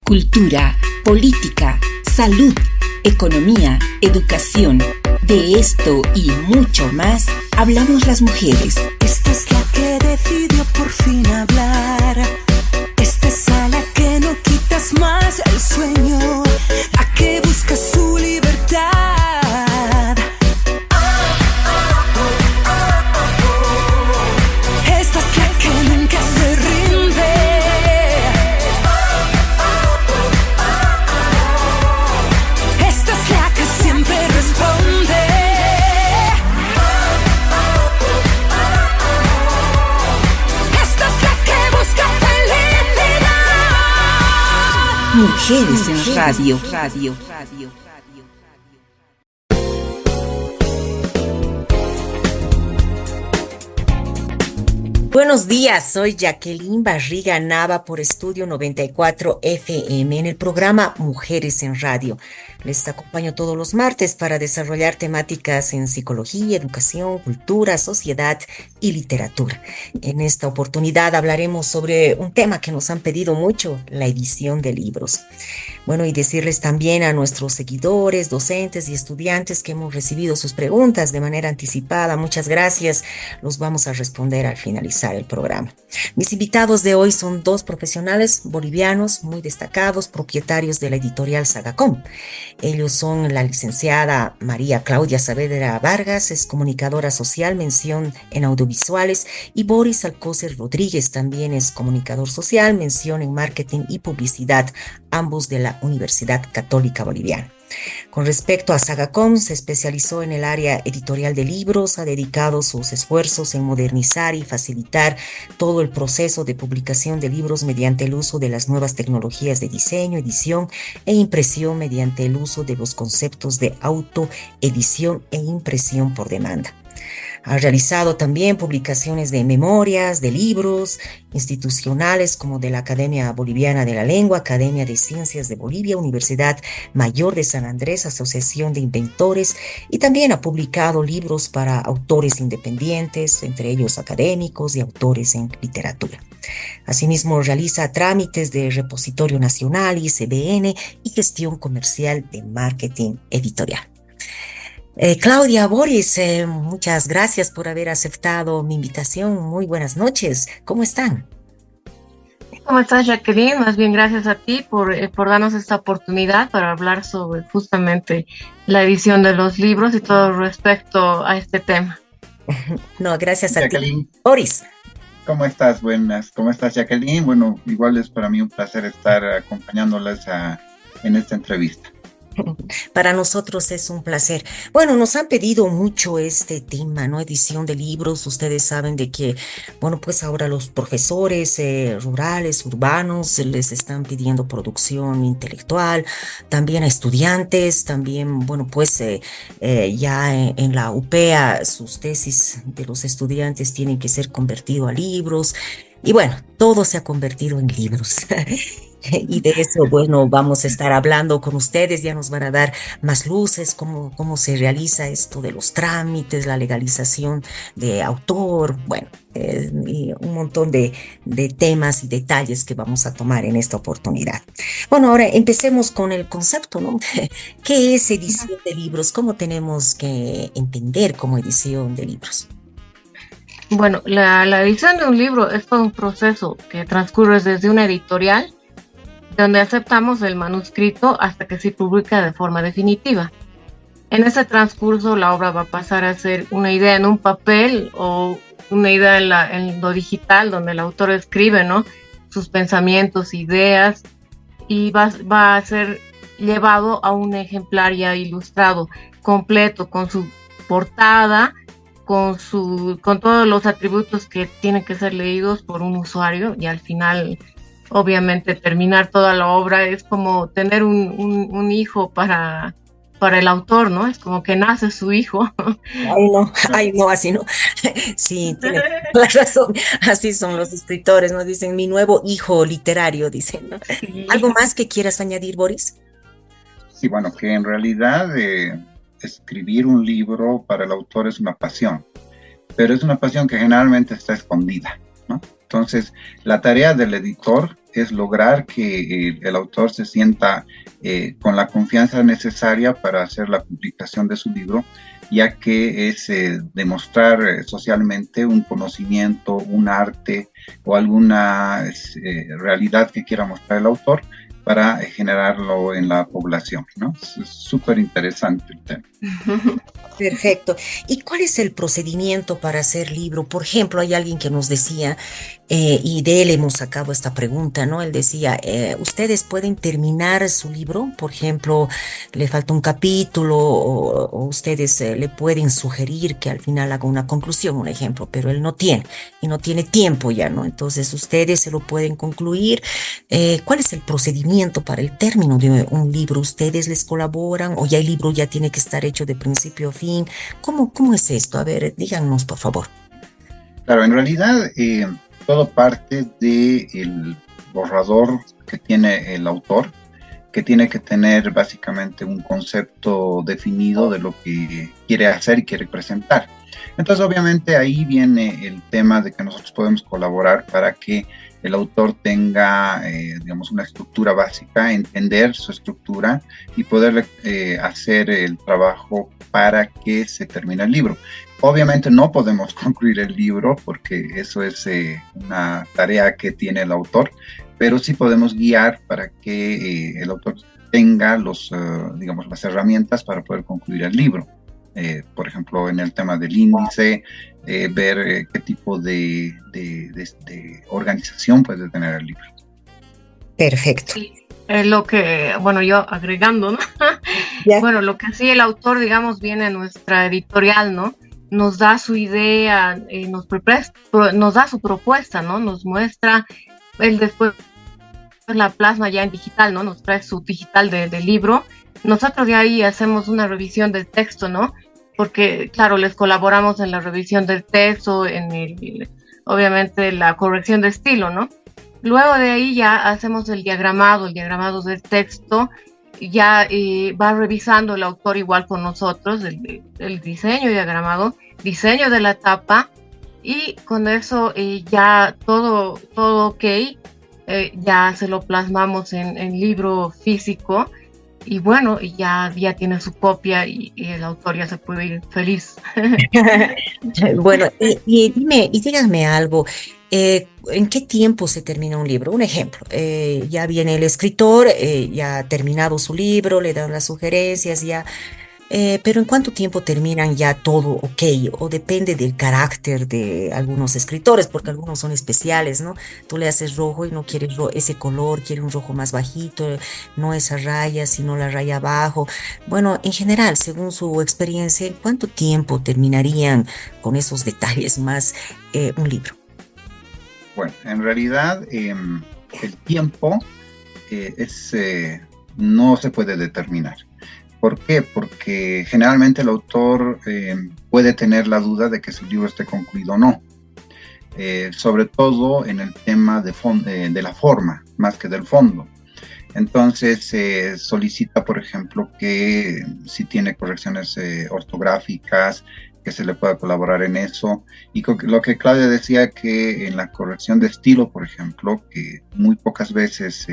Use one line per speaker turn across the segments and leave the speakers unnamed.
cultura, política, salud, economía, educación. De esto y mucho más hablamos las mujeres.
Esta es la que decidió por fin hablar. Esta es a la que no quitas más el sueño, a que busca su libertad. Esta es la que nunca se rinde. Esta es la que siempre responde. Esta es la que busca felicidad.
Mujeres en Radio. Buenos días, soy Jacqueline Barriga Nava por Estudio 94 FM en el programa Mujeres en Radio. Les acompaño todos los martes para desarrollar temáticas en psicología, educación, cultura, sociedad y literatura. En esta oportunidad hablaremos sobre un tema que nos han pedido mucho, la edición de libros. Bueno, y decirles también a nuestros seguidores, docentes y estudiantes que hemos recibido sus preguntas de manera anticipada. Muchas gracias. Los vamos a responder al finalizar el programa. Mis invitados de hoy son dos profesionales bolivianos muy destacados, propietarios de la editorial Sagacom. Ellos son la licenciada María Claudia Saavedra Vargas, es comunicadora social, mención en audiovisuales, y Boris Alcócer Rodríguez, también es comunicador social, mención en marketing y publicidad, ambos de la Universidad Católica Boliviana. Con respecto a Sagacom, se especializó en el área editorial de libros, ha dedicado sus esfuerzos en modernizar y facilitar todo el proceso de publicación de libros mediante el uso de las nuevas tecnologías de diseño, edición e impresión mediante el uso de los conceptos de autoedición e impresión por demanda. Ha realizado también publicaciones de memorias, de libros institucionales como de la Academia Boliviana de la Lengua, Academia de Ciencias de Bolivia, Universidad Mayor de San Andrés, Asociación de Inventores, y también ha publicado libros para autores independientes, entre ellos académicos y autores en literatura. Asimismo, realiza trámites de Repositorio Nacional, ISBN, y gestión comercial de marketing editorial. Claudia, Boris, muchas gracias por haber aceptado mi invitación. Muy buenas noches. ¿Cómo están?
¿Cómo estás, Jacqueline? Más bien gracias a ti por darnos esta oportunidad para hablar sobre justamente la edición de los libros y todo respecto a este tema.
No, gracias a
Jacqueline.
ti. Boris.
¿Cómo estás? Buenas. ¿Cómo estás, Jacqueline? Bueno, igual es para mí un placer estar acompañándolas en esta entrevista.
Para nosotros es un placer. Bueno, nos han pedido mucho este tema, ¿no? Edición de libros. Ustedes saben de que, bueno, pues ahora los profesores rurales, urbanos, les están pidiendo producción intelectual, también a estudiantes, también, bueno, pues ya en la UPEA sus tesis de los estudiantes tienen que ser convertidos a libros. Y bueno, todo se ha convertido en libros. Y de eso, bueno, vamos a estar hablando con ustedes, ya nos van a dar más luces, cómo se realiza esto de los trámites, la legalización de autor, bueno, y un montón de temas y detalles que vamos a tomar en esta oportunidad. Bueno, ahora empecemos con el concepto, ¿no? ¿Qué es edición de libros? ¿Cómo tenemos que entender como edición de libros?
Bueno, la edición de un libro es todo un proceso que transcurre desde una editorial, donde aceptamos el manuscrito hasta que se publica de forma definitiva. En ese transcurso la obra va a pasar a ser una idea en un papel o una idea en lo digital, donde el autor escribe, ¿no?, sus pensamientos, ideas, y va a ser llevado a un ejemplar ya ilustrado, completo, con su portada, con todos los atributos que tienen que ser leídos por un usuario, y al final, obviamente, terminar toda la obra es como tener un hijo para el autor, ¿no? Es como que nace su hijo.
Ay, no, así no. Sí, tiene la razón. Así son los escritores, ¿no? Dicen, mi nuevo hijo literario, dicen, ¿no? Sí. ¿Algo más que quieras añadir, Boris?
Sí, bueno, que en realidad escribir un libro para el autor es una pasión, pero es una pasión que generalmente está escondida, ¿no? Entonces, la tarea del editor que es lograr que el autor se sienta con la confianza necesaria para hacer la publicación de su libro, ya que es demostrar socialmente un conocimiento, un arte o alguna realidad que quiera mostrar el autor para generarlo en la población, ¿no? Es súper interesante el tema.
Perfecto. ¿Y cuál es el procedimiento para hacer libro? Por ejemplo, hay alguien que nos decía, y de él hemos sacado esta pregunta, ¿no? Él decía, ¿ustedes pueden terminar su libro? Por ejemplo, le falta un capítulo o ustedes le pueden sugerir que al final haga una conclusión, un ejemplo, pero él no tiene y no tiene tiempo ya, ¿no? Entonces, ustedes se lo pueden concluir. ¿Cuál es el procedimiento para el término de un libro? ¿Ustedes les colaboran o ya el libro ya tiene que estar hecho de principio a fin? ¿Cómo es esto? A ver, díganos, por favor.
Claro, en realidad todo parte del borrador que tiene el autor, que tiene que tener básicamente un concepto definido de lo que quiere hacer y quiere presentar. Entonces, obviamente, ahí viene el tema de que nosotros podemos colaborar para que el autor tenga, digamos, una estructura básica, entender su estructura y poder hacer el trabajo para que se termine el libro. Obviamente no podemos concluir el libro porque eso es una tarea que tiene el autor, pero sí podemos guiar para que el autor tenga digamos, las herramientas para poder concluir el libro. Por ejemplo, en el tema del índice, ver qué tipo de organización puede tener el libro.
Perfecto.
Sí, lo que, bueno, yo agregando, ¿no?
Yeah.
Bueno, lo que sí el autor, digamos, viene a nuestra editorial, ¿no? Nos da su idea, nos da su propuesta, ¿no? Nos muestra, él después la plasma ya en digital, ¿no? Nos trae su digital del libro. Nosotros de ahí hacemos una revisión del texto, ¿no? Porque, claro, les colaboramos en la revisión del texto, obviamente la corrección de estilo, ¿no? Luego de ahí ya hacemos el diagramado del texto, ya va revisando el autor igual con nosotros, el diseño diagramado, diseño de la tapa, y con eso ya todo ok, ya se lo plasmamos en libro físico. Y bueno, ya tiene su copia y el autor ya se puede ir feliz.
Bueno, y díganme algo, ¿en qué tiempo se termina un libro? Un ejemplo, ya viene el escritor, ya ha terminado su libro, le dan las sugerencias, ya, pero ¿en cuánto tiempo terminan ya todo ok? O depende del carácter de algunos escritores, porque algunos son especiales, ¿no? Tú le haces rojo y no quieres ese color, quiere un rojo más bajito, no esa raya, sino la raya abajo. Bueno, en general, según su experiencia, ¿en cuánto tiempo terminarían con esos detalles más un libro?
Bueno, en realidad el tiempo no se puede determinar. ¿Por qué? Porque generalmente el autor puede tener la duda de que su libro esté concluido o no. Sobre todo en el tema de la forma, más que del fondo. Entonces solicita, por ejemplo, que si tiene correcciones ortográficas, que se le pueda colaborar en eso. Y lo que Claudia decía, que en la corrección de estilo, por ejemplo, que muy pocas veces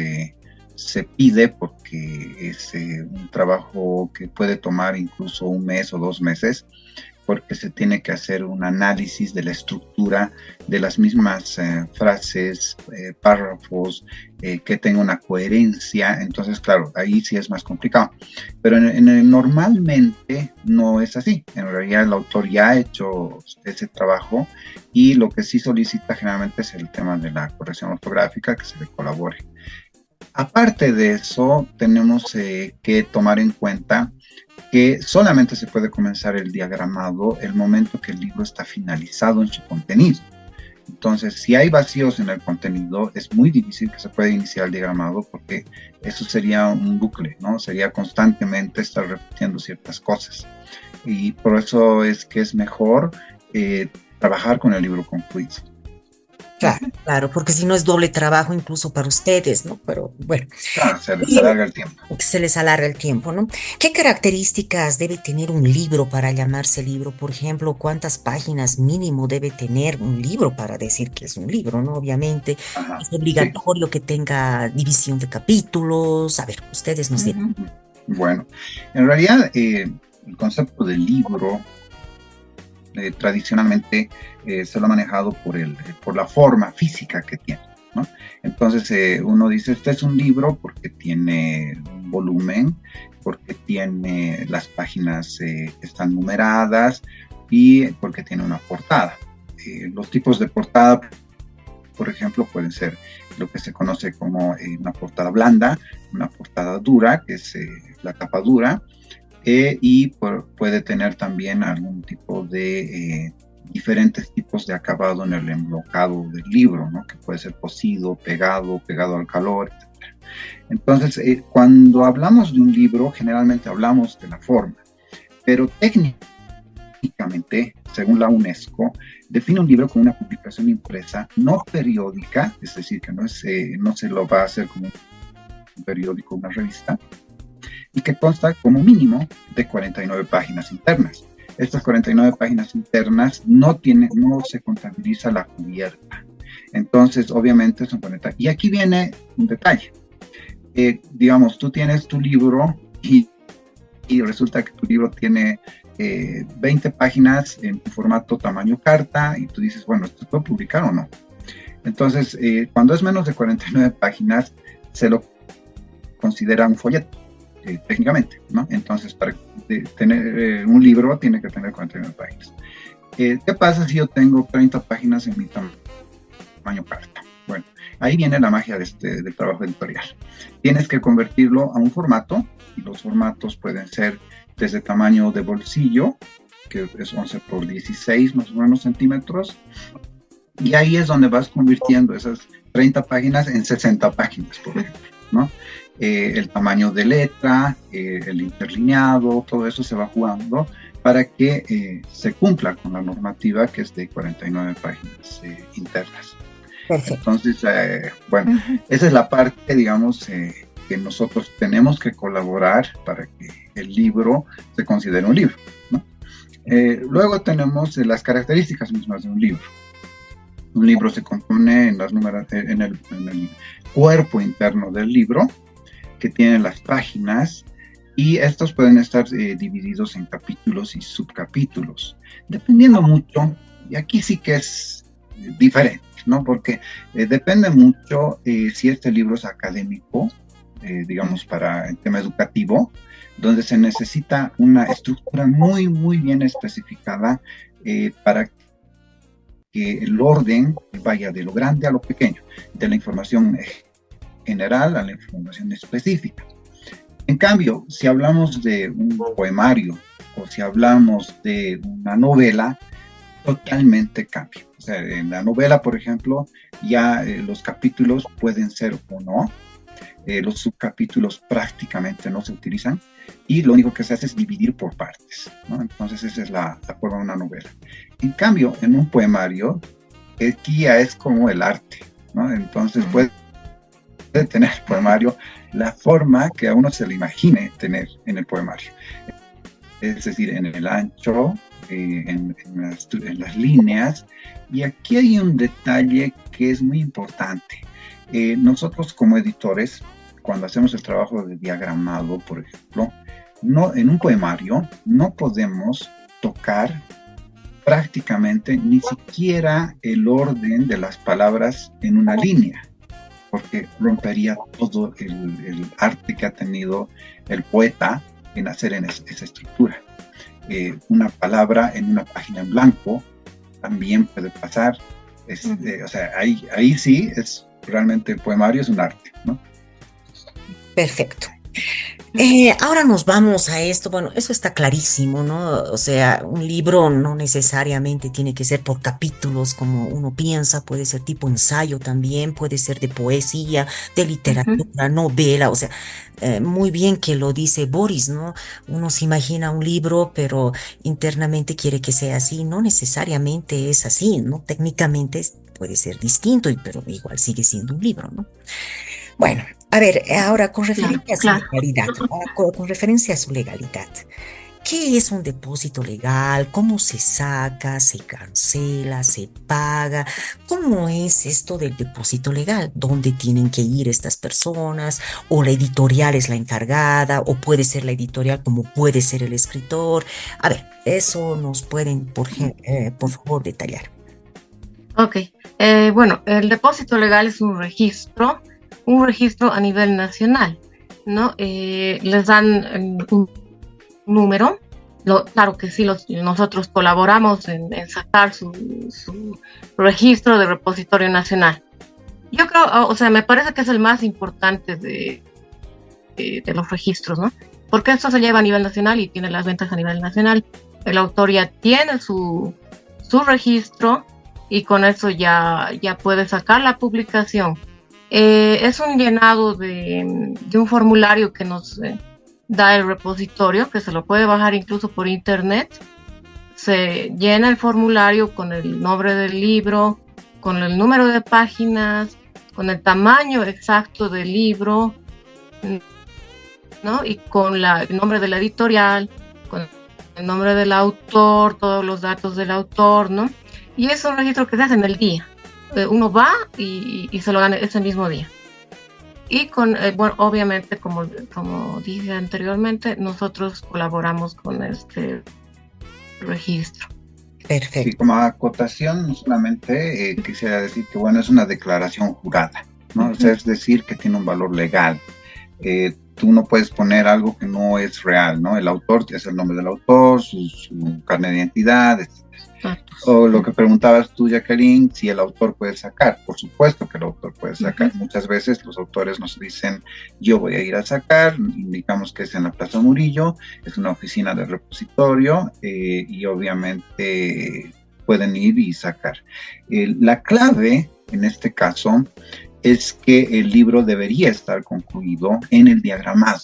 se pide porque es un trabajo que puede tomar incluso 1 mes o 2 meses, porque se tiene que hacer un análisis de la estructura de las mismas frases, párrafos, que tenga una coherencia. Entonces, claro, ahí sí es más complicado. Pero normalmente no es así. En realidad el autor ya ha hecho ese trabajo y lo que sí solicita generalmente es el tema de la corrección ortográfica, que se le colabore. Aparte de eso, tenemos que tomar en cuenta que solamente se puede comenzar el diagramado el momento que el libro está finalizado en su contenido. Entonces, si hay vacíos en el contenido, es muy difícil que se pueda iniciar el diagramado, porque eso sería un bucle, ¿no? Sería constantemente estar repitiendo ciertas cosas. Y por eso es que es mejor trabajar con el libro concluido.
Claro, claro, porque si no es doble trabajo incluso para ustedes, ¿no? Pero bueno,
Claro, se les
y
alarga el tiempo.
se les alarga el tiempo, ¿no? ¿Qué características debe tener un libro para llamarse libro? Por ejemplo, ¿cuántas páginas mínimo debe tener un libro para decir que es un libro, ¿no? Obviamente,
Ajá,
es
sí.
obligatorio que tenga división de capítulos. A ver, ustedes nos dirán.
Ujú.
Bueno, en realidad el concepto de libro tradicionalmente se lo ha manejado por la forma física que tiene, ¿no? Entonces uno dice, este es un libro porque tiene un volumen, porque tiene las páginas están numeradas y porque tiene una portada. Los tipos de portada, por ejemplo, pueden ser lo que se conoce como una portada blanda, una portada dura, que es la tapa dura, puede tener también algún tipo de diferentes tipos de acabado en el enlocado del libro, ¿no? Que puede ser cosido, pegado al calor, etc. Entonces, cuando hablamos de un libro, generalmente hablamos de la forma, pero técnicamente, según la UNESCO, define un libro como una publicación impresa no periódica, es decir, que no se lo va a hacer como un periódico, una revista, y que consta como mínimo de 49 páginas internas. Estas 49 páginas internas no se contabiliza la cubierta. Entonces, obviamente son 40. Y aquí viene un detalle. Digamos, tú tienes tu libro y resulta que tu libro tiene 20 páginas en tu formato tamaño carta y tú dices, bueno, ¿esto se puede publicar o no? Entonces, cuando es menos de 49 páginas, se lo considera un folleto. Técnicamente, ¿no? Entonces, para tener un libro tiene que tener 49 páginas. ¿Qué pasa si yo tengo 30 páginas en mi tamaño carta? Bueno, ahí viene la magia del trabajo editorial. Tienes que convertirlo a un formato, y los formatos pueden ser desde tamaño de bolsillo, que es 11 por 16 más o menos centímetros, y ahí es donde vas convirtiendo esas 30 páginas en 60 páginas, por ejemplo, ¿no? El tamaño de letra, el interlineado, todo eso se va jugando para que se cumpla con la normativa que es de 49 páginas internas.
Perfecto.
Entonces, bueno, esa es la parte, digamos, que nosotros tenemos que colaborar para que el libro se considere un libro, ¿no? Luego tenemos las características mismas de un libro. Un libro se compone en el cuerpo interno del libro, que tienen las páginas, y estos pueden estar divididos en capítulos y subcapítulos, dependiendo mucho, y aquí sí que es diferente, ¿no? Porque depende mucho si este libro es académico, digamos para el tema educativo, donde se necesita una estructura muy, muy bien especificada para que el orden vaya de lo grande a lo pequeño, de la información general a la información específica. En cambio, si hablamos de un poemario o si hablamos de una novela, totalmente cambia. O sea, en la novela, por ejemplo, ya los capítulos pueden ser o no, los subcapítulos prácticamente no se utilizan y lo único que se hace es dividir por partes, ¿no? Entonces esa es la forma de una novela. En cambio, en un poemario, aquí ya es como el arte, ¿no? Entonces puede tener el poemario la forma que a uno se le imagine tener en el poemario. Es decir, en el ancho, en las líneas. Y aquí hay un detalle que es muy importante. Nosotros como editores, cuando hacemos el trabajo de diagramado, por ejemplo, en un poemario no podemos tocar prácticamente ni siquiera el orden de las palabras en una línea, porque rompería todo el arte que ha tenido el poeta en hacer esa estructura. Una palabra en una página en blanco también puede pasar. O sea, ahí sí es realmente el poemario es un arte, ¿no?
Perfecto. Ahora nos vamos a esto. Bueno, eso está clarísimo, ¿no? O sea, un libro no necesariamente tiene que ser por capítulos como uno piensa, puede ser tipo ensayo también, puede ser de poesía, de literatura, novela, o sea, muy bien que lo dice Boris, ¿no? Uno se imagina un libro, pero internamente quiere que sea así, no necesariamente es así, ¿no? Técnicamente puede ser distinto, pero igual sigue siendo un libro, ¿no? Bueno, a ver, ahora con
Claro,
referencia a su
claro.
legalidad, con referencia a su legalidad, ¿qué es un depósito legal? ¿Cómo se saca? ¿Se cancela? ¿Se paga? ¿Cómo es esto del depósito legal? ¿Dónde tienen que ir estas personas? ¿O la editorial es la encargada? ¿O puede ser la editorial como puede ser el escritor? A ver, eso nos pueden, por favor, detallar.
Ok. Bueno, el depósito legal es un registro a nivel nacional, ¿no? Les dan un número. Claro que sí, nosotros colaboramos en sacar su registro de repositorio nacional. Yo creo, o sea, me parece que es el más importante de los registros, ¿no? Porque esto se lleva a nivel nacional y tiene las ventas a nivel nacional. El autor ya tiene su registro y con eso ya puede sacar la publicación. Es un llenado de un formulario que nos da el repositorio, que se lo puede bajar incluso por internet. Se llena el formulario con el nombre del libro, con el número de páginas, con el tamaño exacto del libro, ¿no? Y con el nombre de la editorial, con el nombre del autor, todos los datos del autor, ¿no? Y es un registro que se hace en el día. Uno va y se lo gana ese mismo día. Y bueno, obviamente, como dije anteriormente, nosotros colaboramos con este registro.
Perfecto.
Sí, como acotación, solamente quisiera decir que, bueno, es una declaración jurada, ¿no? O sea, es decir, que tiene un valor legal. Tú no puedes poner algo que no es real, ¿no? El autor es el nombre del autor, su carnet de identidad, etc. O lo que preguntabas tú, Jacqueline, si el autor puede sacar. Por supuesto que el autor puede sacar. Muchas veces los autores nos dicen, yo voy a ir a sacar, indicamos que es en la Plaza Murillo, es una oficina de repositorio, y obviamente pueden ir y sacar. La clave, en este caso, es que el libro debería estar concluido en el diagramado.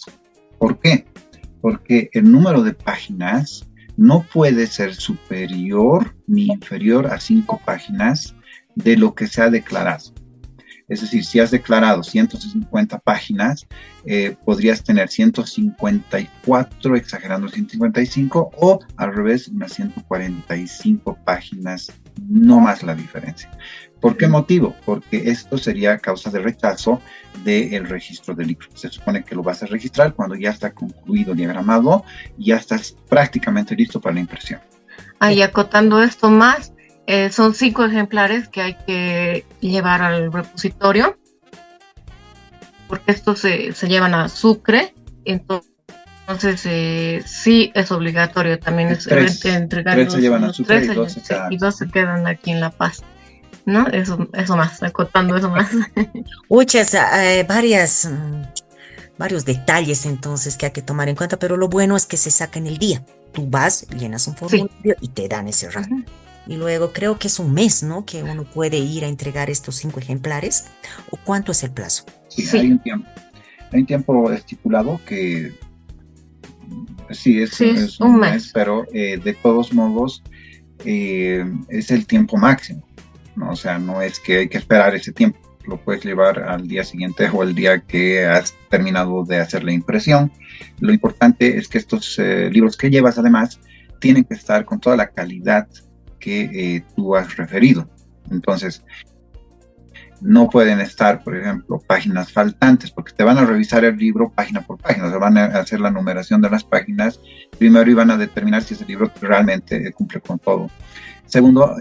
¿Por qué? Porque el número de páginas no puede ser superior ni inferior a 5 páginas de lo que se ha declarado. Es decir, si has declarado 150 páginas, podrías tener 154, exagerando 155, o al revés, unas 145 páginas, no más la diferencia. ¿Por qué motivo? Porque esto sería causa de rechazo del registro del libro. Se supone que lo vas a registrar cuando ya está concluido, diagramado, y ya estás prácticamente listo para la impresión.
Y acotando esto más, son 5 ejemplares que hay que llevar al repositorio, porque estos se llevan a Sucre, entonces sí es obligatorio también entregarlos.
3 se llevan a Sucre
y 2 se quedan aquí en La Paz, ¿no? Eso más, acotando eso más.
Muchas, varios detalles entonces que hay que tomar en cuenta, pero lo bueno es que se saca en el día. Tú vas, llenas un formulario y te dan ese rato. Y luego creo que es un mes, ¿no? Que uno puede ir a entregar estos 5 ejemplares. ¿O cuánto es el plazo?
Sí, hay un tiempo. Hay un tiempo estipulado que sí, es un mes, pero de todos modos es el tiempo máximo, ¿no? O sea, no es que hay que esperar ese tiempo. Lo puedes llevar al día siguiente o el día que has terminado de hacer la impresión. Lo importante es que estos libros que llevas, además, tienen que estar con toda la calidad que tú has referido. Entonces, no pueden estar, por ejemplo, páginas faltantes, porque te van a revisar el libro página por página, o sea, van a hacer la numeración de las páginas primero y van a determinar si ese libro realmente cumple con todo. Segundo,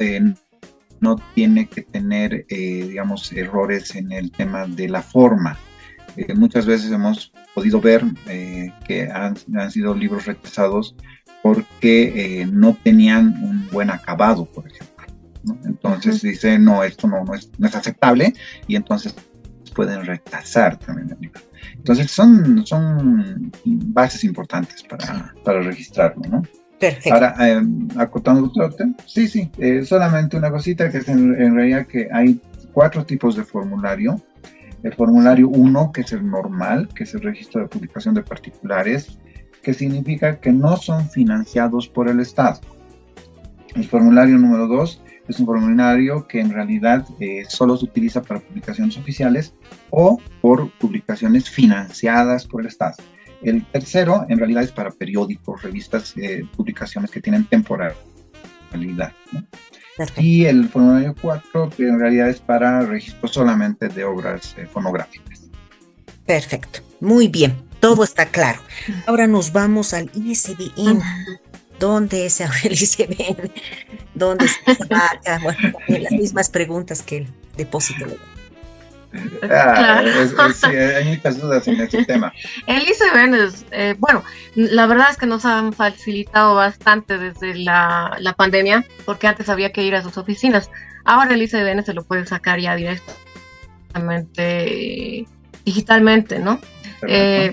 no tiene que tener, digamos, errores en el tema de la forma. Muchas veces hemos podido ver que han sido libros rechazados porque no tenían un buen acabado, por ejemplo, ¿no? Entonces dice, no, esto no es aceptable, y entonces pueden rechazar también el libro. Entonces son bases importantes para registrarlo, ¿no?
Perfecto.
Ahora, acotando otro tema, sí, solamente una cosita, que es en realidad que hay 4 tipos de formulario. El formulario 1, que es el normal, que es el registro de publicación de particulares, que significa que no son financiados por el Estado. El formulario número 2 Es un formulario que en realidad solo se utiliza para publicaciones oficiales o por publicaciones financiadas por el Estado. El tercero, en realidad, es para periódicos, revistas, publicaciones que tienen temporalidad, ¿no? Y el formulario 4, que en realidad es para registro solamente de obras fonográficas.
Perfecto, muy bien, todo está claro. Ahora nos vamos al ISBN. ¿Dónde es ahora el ISBN? ¿Dónde se saca? Bueno, también las mismas preguntas que el depósito legal.
Sí, hay muchas dudas en este tema.
El ISBN es, bueno, la verdad es que nos han facilitado bastante desde la pandemia, porque antes había que ir a sus oficinas. Ahora el ISBN se lo puede sacar ya directamente, digitalmente, ¿no?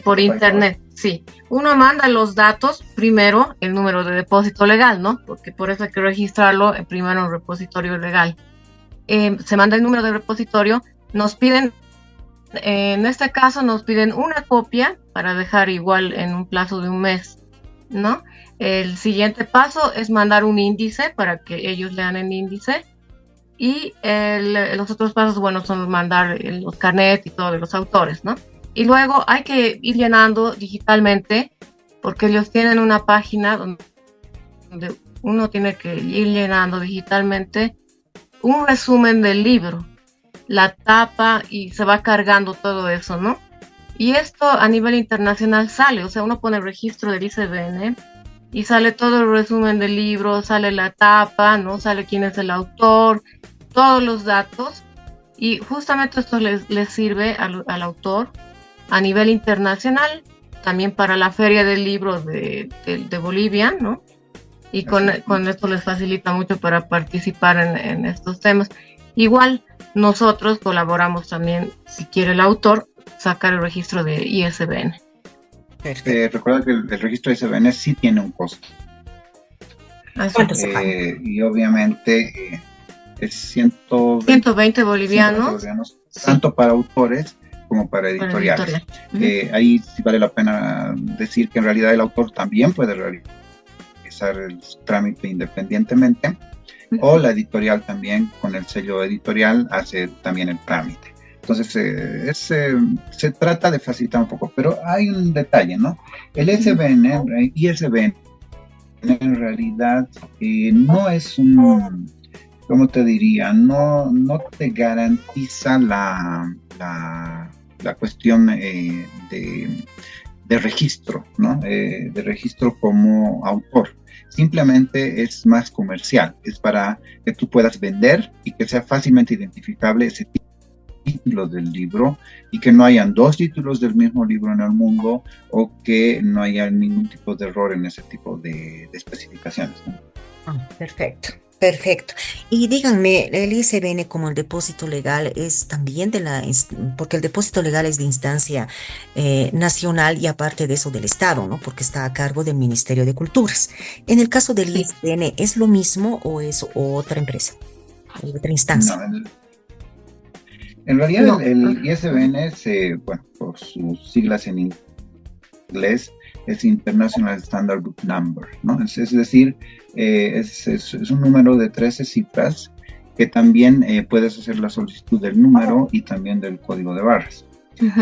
Por internet, sí. Uno manda los datos, primero el número de depósito legal, ¿no? Porque por eso hay que registrarlo primero en un repositorio legal. Se manda el número de repositorio. Nos piden, en este caso nos piden una copia para dejar igual en un plazo de un mes, ¿no? El siguiente paso es mandar un índice para que ellos lean el índice, y los otros pasos, bueno, son mandar los carnet y todo de los autores, ¿no? Y luego hay que ir llenando digitalmente, porque ellos tienen una página donde uno tiene que ir llenando digitalmente un resumen del libro, la tapa, y se va cargando todo eso, ¿no? Y esto a nivel internacional sale, o sea, uno pone el registro del ISBN y sale todo el resumen del libro, sale la tapa, ¿no? Sale quién es el autor, todos los datos, y justamente esto les sirve al autor a nivel internacional, también para la Feria del Libro de Bolivia, ¿no? Y con esto les facilita mucho para participar en estos temas. Igual nosotros colaboramos también, si quiere el autor, sacar el registro de ISBN.
Recuerda que el registro de ISBN sí tiene un costo. Y obviamente es
120 bolivianos,
tanto para autores como para editoriales. Ahí sí vale la pena decir que en realidad el autor también puede realizar el trámite independientemente, o la editorial también, con el sello editorial, hace también el trámite. Entonces se trata de facilitar un poco, pero hay un detalle, ¿no? El ISBN en realidad no es un, ¿cómo te diría? No te garantiza la cuestión de registro, ¿no? De registro como autor. Simplemente es más comercial, es para que tú puedas vender y que sea fácilmente identificable ese título del libro, y que no hayan dos títulos del mismo libro en el mundo, o que no haya ningún tipo de error en ese tipo de especificaciones, ¿no?
Perfecto. Perfecto. Y díganme, el ISBN como el depósito legal es también porque el depósito legal es de instancia nacional, y aparte de eso del Estado, ¿no? Porque está a cargo del Ministerio de Culturas. En el caso del ISBN, ¿es lo mismo o es otra empresa? ¿Otra instancia?
No, en realidad el ISBN, bueno, por sus siglas en inglés, es International Standard Book Number, ¿no? Es decir, es un número de 13 cifras que también puedes hacer la solicitud del número y también del código de barras.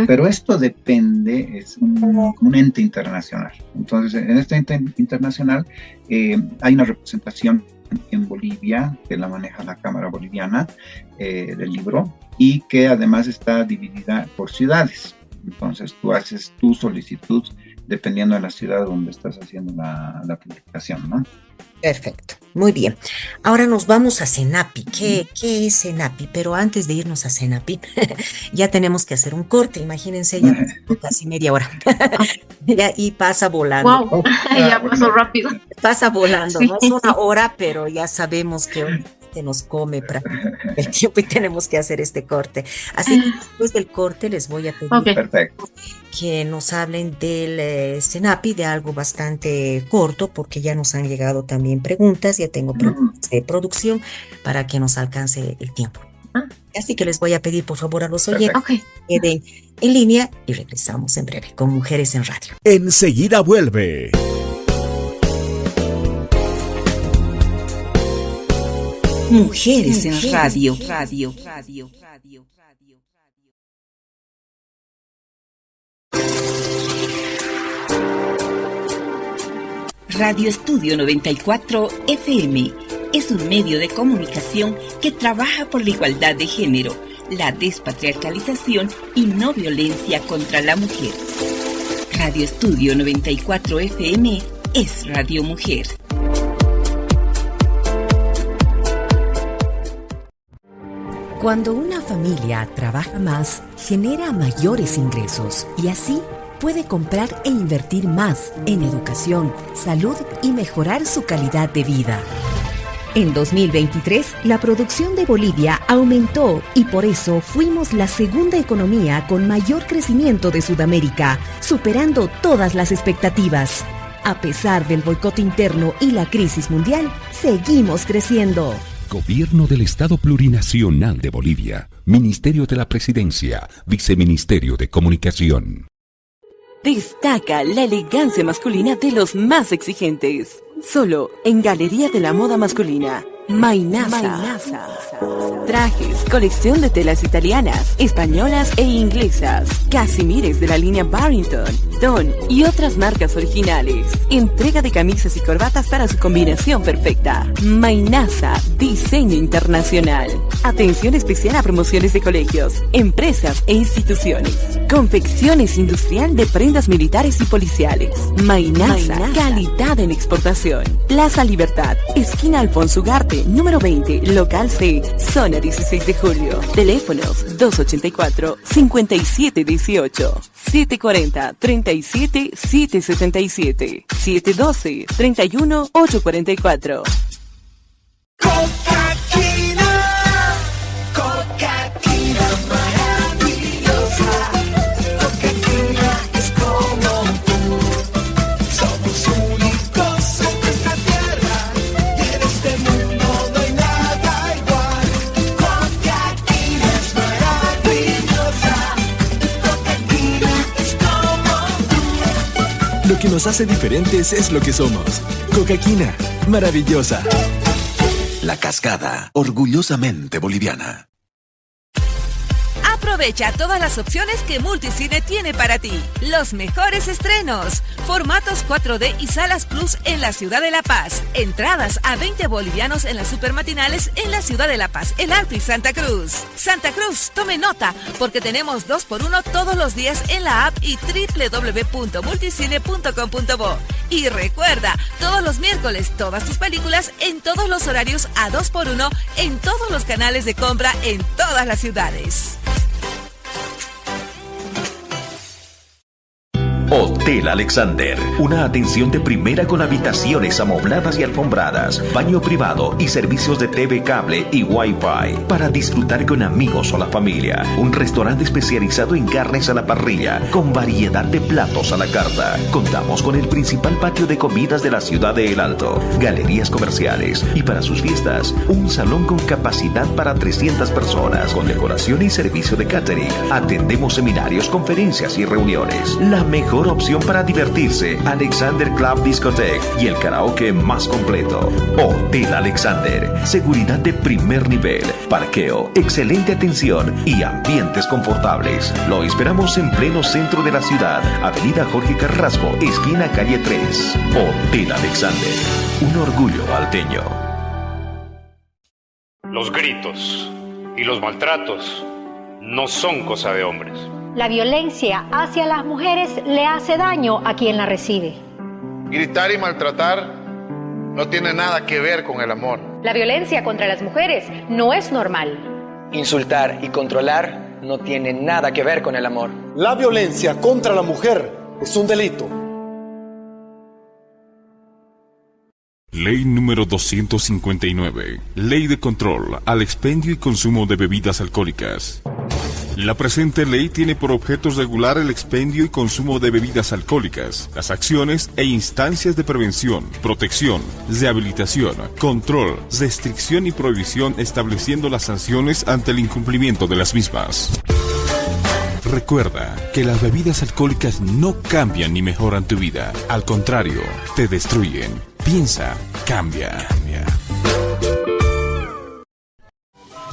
Pero esto depende, es un ente internacional. Entonces, en este ente internacional hay una representación en Bolivia que la maneja la Cámara Boliviana del Libro, y que además está dividida por ciudades. Entonces, tú haces tu solicitud dependiendo de la ciudad donde estás haciendo la publicación, ¿no?
Toperfecto, muy bien. Ahora nos vamos a CENAPI. ¿Qué es CENAPI? Pero antes de irnos a CENAPI, ya tenemos que hacer un corte. Imagínense, ya pasó casi media hora. Y pasa volando.
Wow, ya pasó rápido.
Pasa volando, sí. No es una hora, pero ya sabemos que hoy nos come el tiempo y tenemos que hacer este corte. Así que después del corte les voy a pedir que nos hablen del CENAPI, de algo bastante corto, porque ya nos han llegado también preguntas, ya tengo preguntas de producción para que nos alcance el tiempo. Así que les voy a pedir por favor a los oyentes que queden en línea, y regresamos en breve con Mujeres en Radio.
Enseguida vuelve.
Mujeres en Radio. Radio Estudio 94 FM es un medio de comunicación que trabaja por la igualdad de género, la despatriarcalización y no violencia contra la mujer. Radio Estudio 94 FM es Radio Mujer.
Cuando una familia trabaja más, genera mayores ingresos y así puede comprar e invertir más en educación, salud y mejorar su calidad de vida. En 2023, la producción de Bolivia aumentó y por eso fuimos la segunda economía con mayor crecimiento de Sudamérica, superando todas las expectativas. A pesar del boicot interno y la crisis mundial, seguimos creciendo.
Gobierno del Estado Plurinacional de Bolivia, Ministerio de la Presidencia, Viceministerio de Comunicación.
Destaca la elegancia masculina de los más exigentes. Solo en Galería de la Moda Masculina. Mainasa. Trajes, colección de telas italianas, españolas e inglesas. Casimires de la línea Barrington, Don y otras marcas originales. Entrega de camisas y corbatas para su combinación perfecta. Mainasa, diseño internacional. Atención especial a promociones de colegios, empresas e instituciones. Confecciones industrial de prendas militares y policiales. Mainasa, calidad en exportación. Plaza Libertad, esquina Alfonso Ugarte, número 20, local C, zona 16 de julio. Teléfonos 284-5718, 740-37-777, 712-31-844.
Coca-Cola maravillosa. Coca-Cola es como tú. Somos únicos en nuestra tierra y en este mundo no hay nada igual. Coca-Cola es maravillosa. Coca-Cola es como tú.
Lo que nos hace diferentes es lo que somos. Coca-Cola, maravillosa.
La Cascada, orgullosamente boliviana.
Aprovecha todas las opciones que Multicine tiene para ti. Los mejores estrenos, formatos 4D y salas Plus en la ciudad de La Paz. Entradas a 20 bolivianos en las supermatinales en la ciudad de La Paz, El Alto y Santa Cruz. Santa Cruz, tome nota, porque tenemos 2x1 todos los días en la app y www.multicine.com.bo. Y recuerda, todos los miércoles, todas tus películas en todos los horarios a 2x1 en todos los canales de compra en todas las ciudades.
Hotel Alexander, una atención de primera con habitaciones amobladas y alfombradas, baño privado y servicios de TV cable y Wi-Fi para disfrutar con amigos o la familia. Un restaurante especializado en carnes a la parrilla con variedad de platos a la carta. Contamos con el principal patio de comidas de la ciudad de El Alto, galerías comerciales y para sus fiestas, un salón con capacidad para 300 personas con decoración y servicio de catering. Atendemos seminarios, conferencias y reuniones. La mejor opción para divertirse, Alexander Club Discotheque y el karaoke más completo. Hotel Alexander, seguridad de primer nivel, parqueo, excelente atención y ambientes confortables. Lo esperamos en pleno centro de la ciudad, Avenida Jorge Carrasco, esquina calle 3. Hotel Alexander, un orgullo alteño.
Los gritos y los maltratos no son cosa de hombres.
La violencia hacia las mujeres le hace daño a quien la recibe.
Gritar y maltratar no tiene nada que ver con el amor.
La violencia contra las mujeres no es normal.
Insultar y controlar no tiene nada que ver con el amor.
La violencia contra la mujer es un delito.
Ley número 259. Ley de control al expendio y consumo de bebidas alcohólicas. La presente ley tiene por objeto regular el expendio y consumo de bebidas alcohólicas, las acciones e instancias de prevención, protección, rehabilitación, control, restricción y prohibición, estableciendo las sanciones ante el incumplimiento de las mismas. Recuerda que las bebidas alcohólicas no cambian ni mejoran tu vida, al contrario, te destruyen. Piensa, cambia.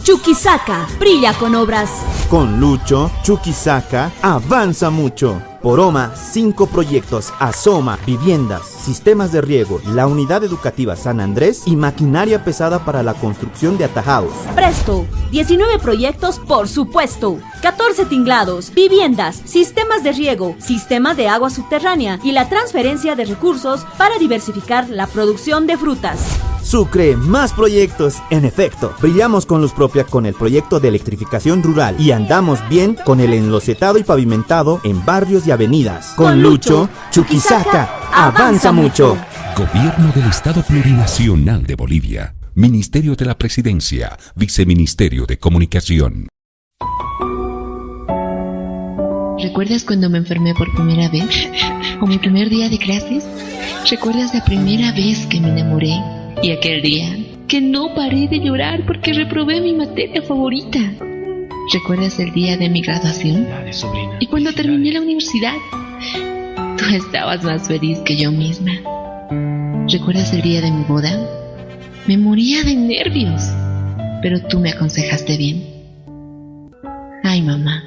Chuquisaca brilla con obras.
Con Lucho, Chuquisaca avanza mucho. Por OMA, 5 proyectos: Asoma, viviendas, sistemas de riego, la unidad educativa San Andrés y maquinaria pesada para la construcción de atajados.
Presto, 19 proyectos por supuesto. 14 tinglados, viviendas, sistemas de riego, sistema de agua subterránea y la transferencia de recursos para diversificar la producción de frutas.
Sucre, más proyectos. En efecto, brillamos con luz propia con el proyecto de electrificación rural y andamos bien con el enlocetado y pavimentado en barrios y avenidas. Con Lucho, Chuquisaca avanza mucho.
Gobierno del Estado Plurinacional de Bolivia. Ministerio de la Presidencia. Viceministerio de Comunicación.
¿Recuerdas cuando me enfermé por primera vez? ¿O mi primer día de clases? ¿Recuerdas la primera vez que me enamoré? Y aquel día que no paré de llorar porque reprobé mi materia favorita. ¿Recuerdas el día de mi graduación? Y cuando terminé la universidad, tú estabas más feliz que yo misma. ¿Recuerdas el día de mi boda? Me moría de nervios, pero tú me aconsejaste bien. Ay, mamá,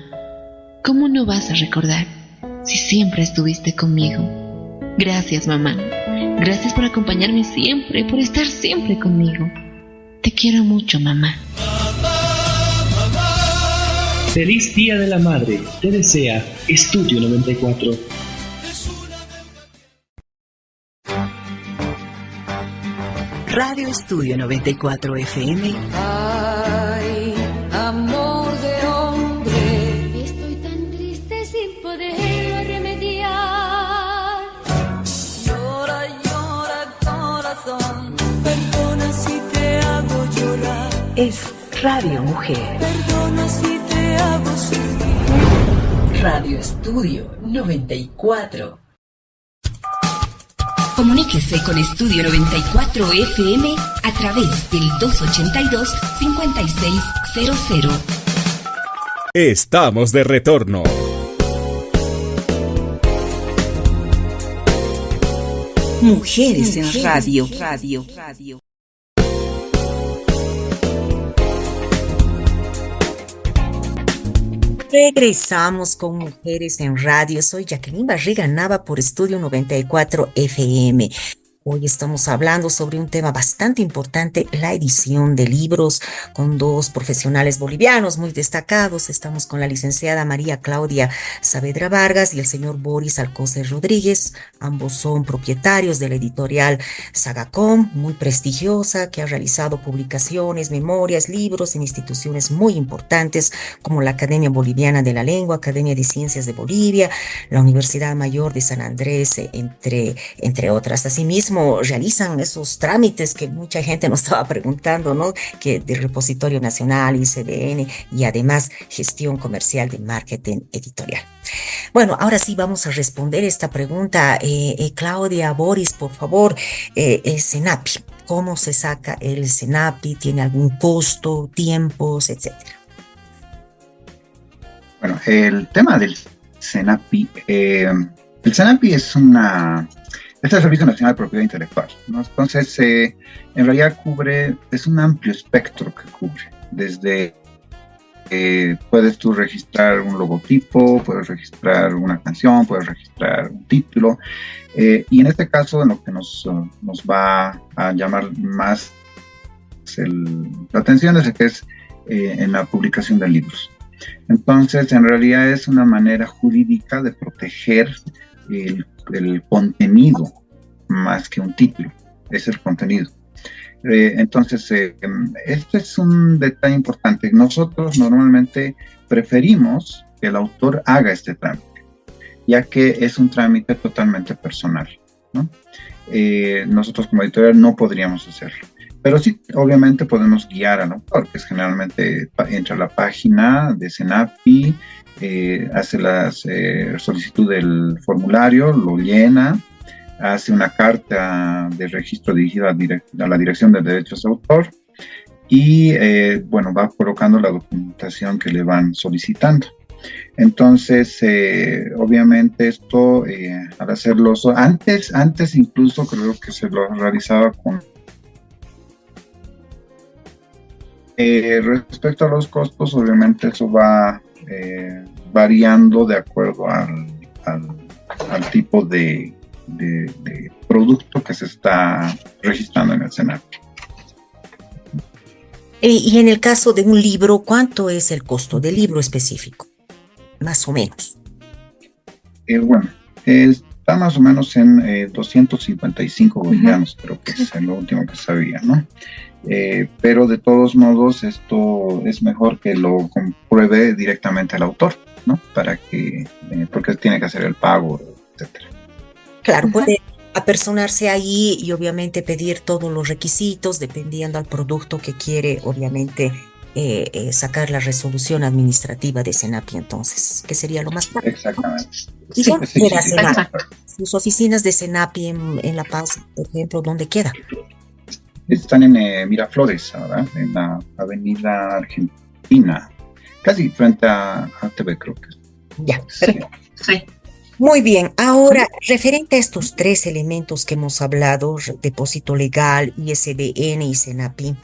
¿cómo no vas a recordar si siempre estuviste conmigo? Gracias, mamá. Gracias por acompañarme siempre, por estar siempre conmigo. Te quiero mucho, mamá.
Feliz Día de la Madre. Te desea Estudio 94.
Radio Estudio 94 FM.
Ay, amor de hombre. Estoy tan triste sin poderlo remediar. Llora, llora, corazón. Perdona si te hago llorar.
Es Radio Mujer.
Perdona si te hago sufrir.
Radio Estudio 94.
Comuníquese con Estudio 94 FM a través del 282-5600.
Estamos de retorno.
Mujeres en Radio.
Regresamos con Mujeres en Radio. Soy Jacqueline Barriga Nava por Estudio 94 FM. Hoy estamos hablando sobre un tema bastante importante, la edición de libros, con dos profesionales bolivianos muy destacados. Estamos con la licenciada María Claudia Saavedra Vargas y el señor Boris Alcocer Rodríguez. Ambos son propietarios de la editorial Sagacom, muy prestigiosa, que ha realizado publicaciones, memorias, libros en instituciones muy importantes como la Academia Boliviana de la Lengua, Academia de Ciencias de Bolivia, la Universidad Mayor de San Andrés, entre otras. Asimismo, realizan esos trámites que mucha gente nos estaba preguntando, ¿no? Que del Repositorio Nacional, ICBN, y además gestión comercial de marketing editorial. Bueno, ahora sí vamos a responder esta pregunta. Claudia, Boris, por favor, el CENAPI, ¿cómo se saca el CENAPI? ¿Tiene algún costo, tiempos, etcétera?
Bueno, el tema del CENAPI, el CENAPI es el Servicio Nacional de Propiedad Intelectual, ¿no? Entonces, en realidad es un amplio espectro que cubre, desde puedes tú registrar un logotipo, puedes registrar una canción, puedes registrar un título, y en este caso, en lo que nos va a llamar más la atención es que es en la publicación de libros. Entonces, en realidad es una manera jurídica de proteger el contenido más que un título, es el contenido. Entonces, este es un detalle importante. Nosotros normalmente preferimos que el autor haga este trámite, ya que es un trámite totalmente personal, ¿no? Nosotros como editorial no podríamos hacerlo, pero sí, obviamente podemos guiar al autor, que es generalmente entra a la página de CENAPI, hace la solicitud del formulario, lo llena, hace una carta de registro dirigida a la Dirección de Derechos de Autor y va colocando la documentación que le van solicitando. Entonces, obviamente esto, al hacerlo, antes incluso creo que se lo realizaba con Respecto a los costos, obviamente eso va variando de acuerdo al tipo de producto que se está registrando en el SENAPI.
Y en el caso de un libro, ¿cuánto es el costo del libro específico? Más o menos.
Bueno, está más o menos en 255 bolivianos, creo que es lo último que sabía, ¿no? Pero de todos modos, esto es mejor que lo compruebe directamente el autor, ¿no? Para que, porque tiene que hacer el pago, etcétera.
Claro, puede apersonarse ahí y obviamente pedir todos los requisitos dependiendo al producto que quiere, obviamente, sacar la resolución administrativa de SENAPI, entonces, que sería lo más práctico.
Exactamente.
¿Y dónde queda SENAPI? Sus oficinas de SENAPI en La Paz, por ejemplo, ¿dónde queda?
Están en Miraflores ahora, en la avenida Argentina, casi frente a TV, creo que.
Ya, sí. Muy bien, ahora, referente a estos tres elementos que hemos hablado, depósito legal, ISBN y SENAPI,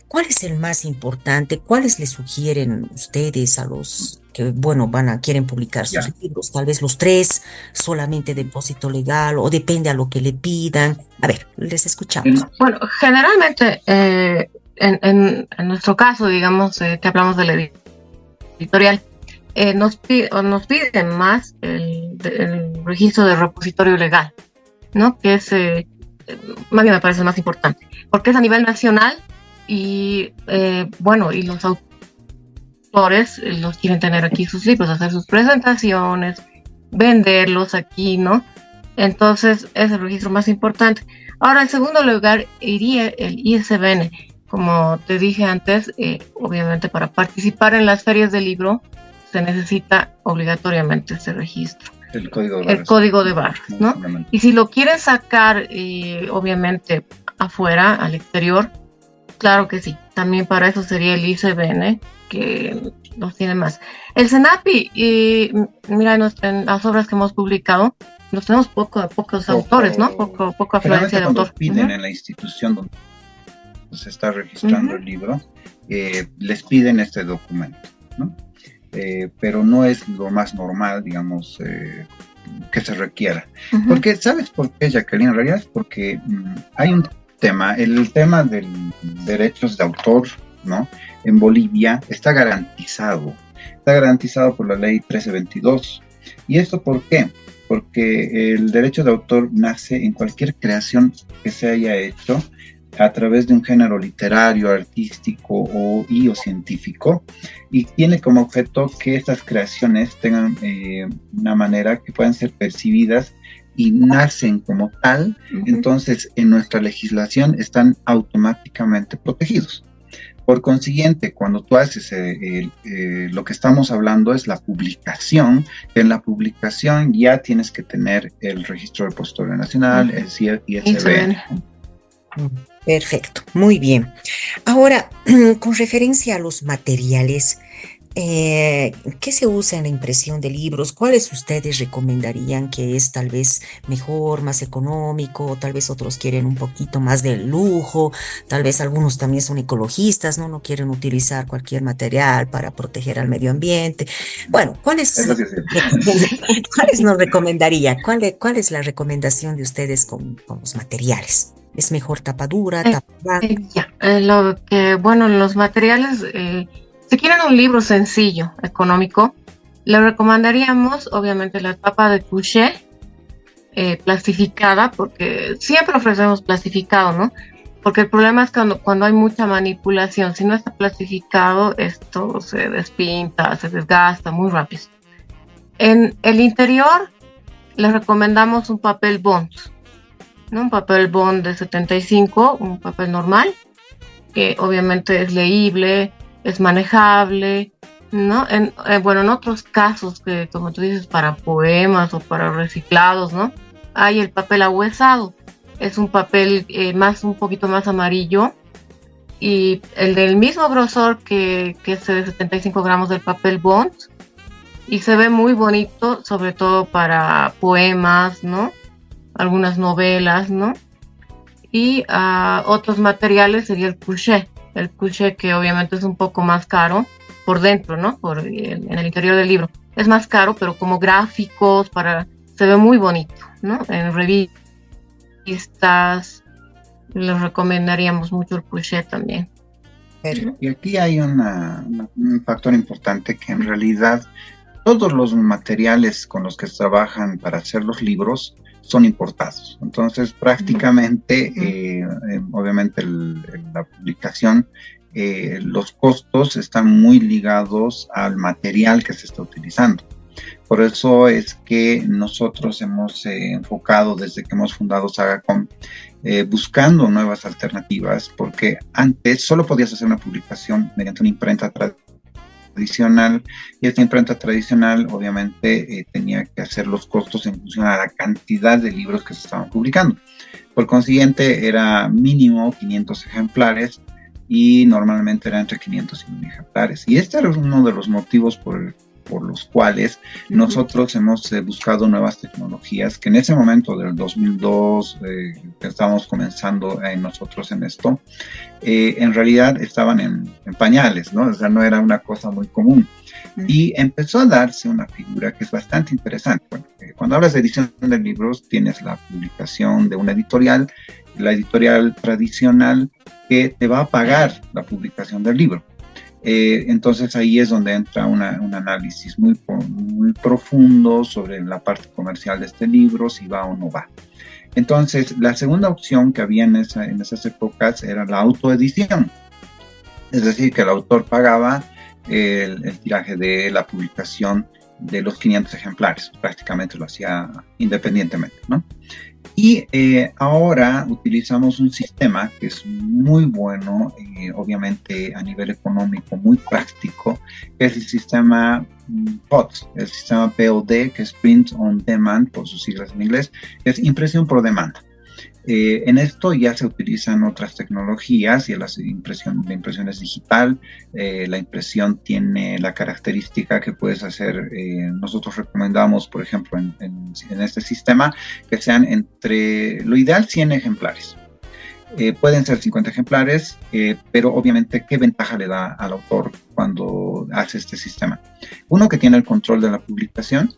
¿cuál es el más importante? ¿Cuáles le sugieren ustedes a los que, bueno, quieren publicar sus libros? Tal vez los tres, solamente depósito legal, o depende a lo que le pidan. A ver, les escuchamos.
Bueno, generalmente, en nuestro caso, digamos, que hablamos de la editorial, nos piden más el registro de repositorio legal, ¿no? Que es, más bien me parece más importante, porque es a nivel nacional y, y los autores los quieren tener aquí sus libros, hacer sus presentaciones, venderlos aquí, ¿no? Entonces es el registro más importante. Ahora, en segundo lugar, iría el ISBN. Como te dije antes, obviamente para participar en las ferias del libro se necesita obligatoriamente ese registro. El código de barras, ¿no? Y si lo quieren sacar, obviamente, afuera, al exterior, claro que sí. También para eso sería el ISBN, que los tiene más. El SENAPI, mira, en las obras que hemos publicado, nos tenemos pocos autores, ¿no? Poco afluencia de autor.
Piden en la institución donde se está registrando el libro, les piden este documento, ¿no? Pero no es lo más normal, digamos, que se requiera. Porque, ¿sabes por qué, Jacqueline? En realidad es porque hay un tema, el tema de derechos de autor, ¿no? En Bolivia está garantizado por la ley 1322. ¿Y esto por qué? Porque el derecho de autor nace en cualquier creación que se haya hecho a través de un género literario, artístico o científico, y tiene como objeto que estas creaciones tengan una manera que puedan ser percibidas y nacen como tal. Entonces en nuestra legislación están automáticamente protegidos. Por consiguiente, cuando tú haces lo que estamos hablando es la publicación. En la publicación ya tienes que tener el registro repositorio nacional, el CIE y el ISBN.
Perfecto, muy bien. Ahora, con referencia a los materiales, ¿qué se usa en la impresión de libros? ¿Cuáles ustedes recomendarían que es tal vez mejor, más económico? Tal vez otros quieren un poquito más de lujo, tal vez algunos también son ecologistas, no quieren utilizar cualquier material para proteger al medio ambiente. Bueno, ¿cuáles nos recomendarían? ¿Cuál es la recomendación de ustedes con los materiales? ¿Es mejor tapa dura, tapa blanda?
Los materiales, si quieren un libro sencillo, económico, le recomendaríamos obviamente la tapa de couché plastificada, porque siempre ofrecemos plastificado, ¿no? Porque el problema es cuando hay mucha manipulación, si no está plastificado, esto se despinta, se desgasta muy rápido. En el interior les recomendamos un papel bond, ¿no? Un papel bond de 75, un papel normal, que obviamente es leíble, es manejable, ¿no? En otros casos, que como tú dices, para poemas o para reciclados, ¿no? Hay el papel ahuesado, es un papel un poquito más amarillo, y el del mismo grosor que es de 75 gramos del papel bond, y se ve muy bonito, sobre todo para poemas, ¿no? Algunas novelas, ¿no? Y otros materiales sería el couché. el couché, que obviamente es un poco más caro por dentro, ¿no? En el interior del libro. Es más caro, pero como gráficos, se ve muy bonito, ¿no? En revistas les recomendaríamos mucho el couché también.
Y aquí hay un factor importante, que en realidad todos los materiales con los que se trabajan para hacer los libros son importados. Entonces, prácticamente, obviamente, la publicación, los costos están muy ligados al material que se está utilizando. Por eso es que nosotros hemos enfocado, desde que hemos fundado Sagacom, buscando nuevas alternativas, porque antes solo podías hacer una publicación mediante una imprenta tradicional, y esta imprenta tradicional obviamente tenía que hacer los costos en función a la cantidad de libros que se estaban publicando. Por consiguiente, era mínimo 500 ejemplares y normalmente era entre 500 y 1000 ejemplares. Y este era uno de los motivos por los cuales nosotros hemos buscado nuevas tecnologías, que en ese momento del 2002, que estábamos comenzando nosotros en esto, en realidad estaban en pañales, ¿no? O sea, no era una cosa muy común. Y empezó a darse una figura que es bastante interesante. Bueno, cuando hablas de edición de libros, tienes la publicación de una editorial, la editorial tradicional, que te va a pagar la publicación del libro. Entonces ahí es donde entra un análisis muy profundo sobre la parte comercial de este libro, si va o no va. Entonces, la segunda opción que había en esas épocas era la autoedición. Es decir, que el autor pagaba el tiraje de la publicación de los 500 ejemplares. Prácticamente lo hacía independientemente, ¿no? Y ahora utilizamos un sistema que es muy bueno, obviamente a nivel económico, muy práctico, que es el sistema POD, el sistema POD, que es Print on Demand, por sus siglas en inglés, que es impresión por demanda. En esto ya se utilizan otras tecnologías, y la impresión es digital. La impresión tiene la característica que puedes hacer, nosotros recomendamos, por ejemplo, en este sistema, que sean lo ideal 100 ejemplares. Pueden ser 50 ejemplares, pero obviamente, ¿qué ventaja le da al autor cuando hace este sistema? Uno, que tiene el control de la publicación.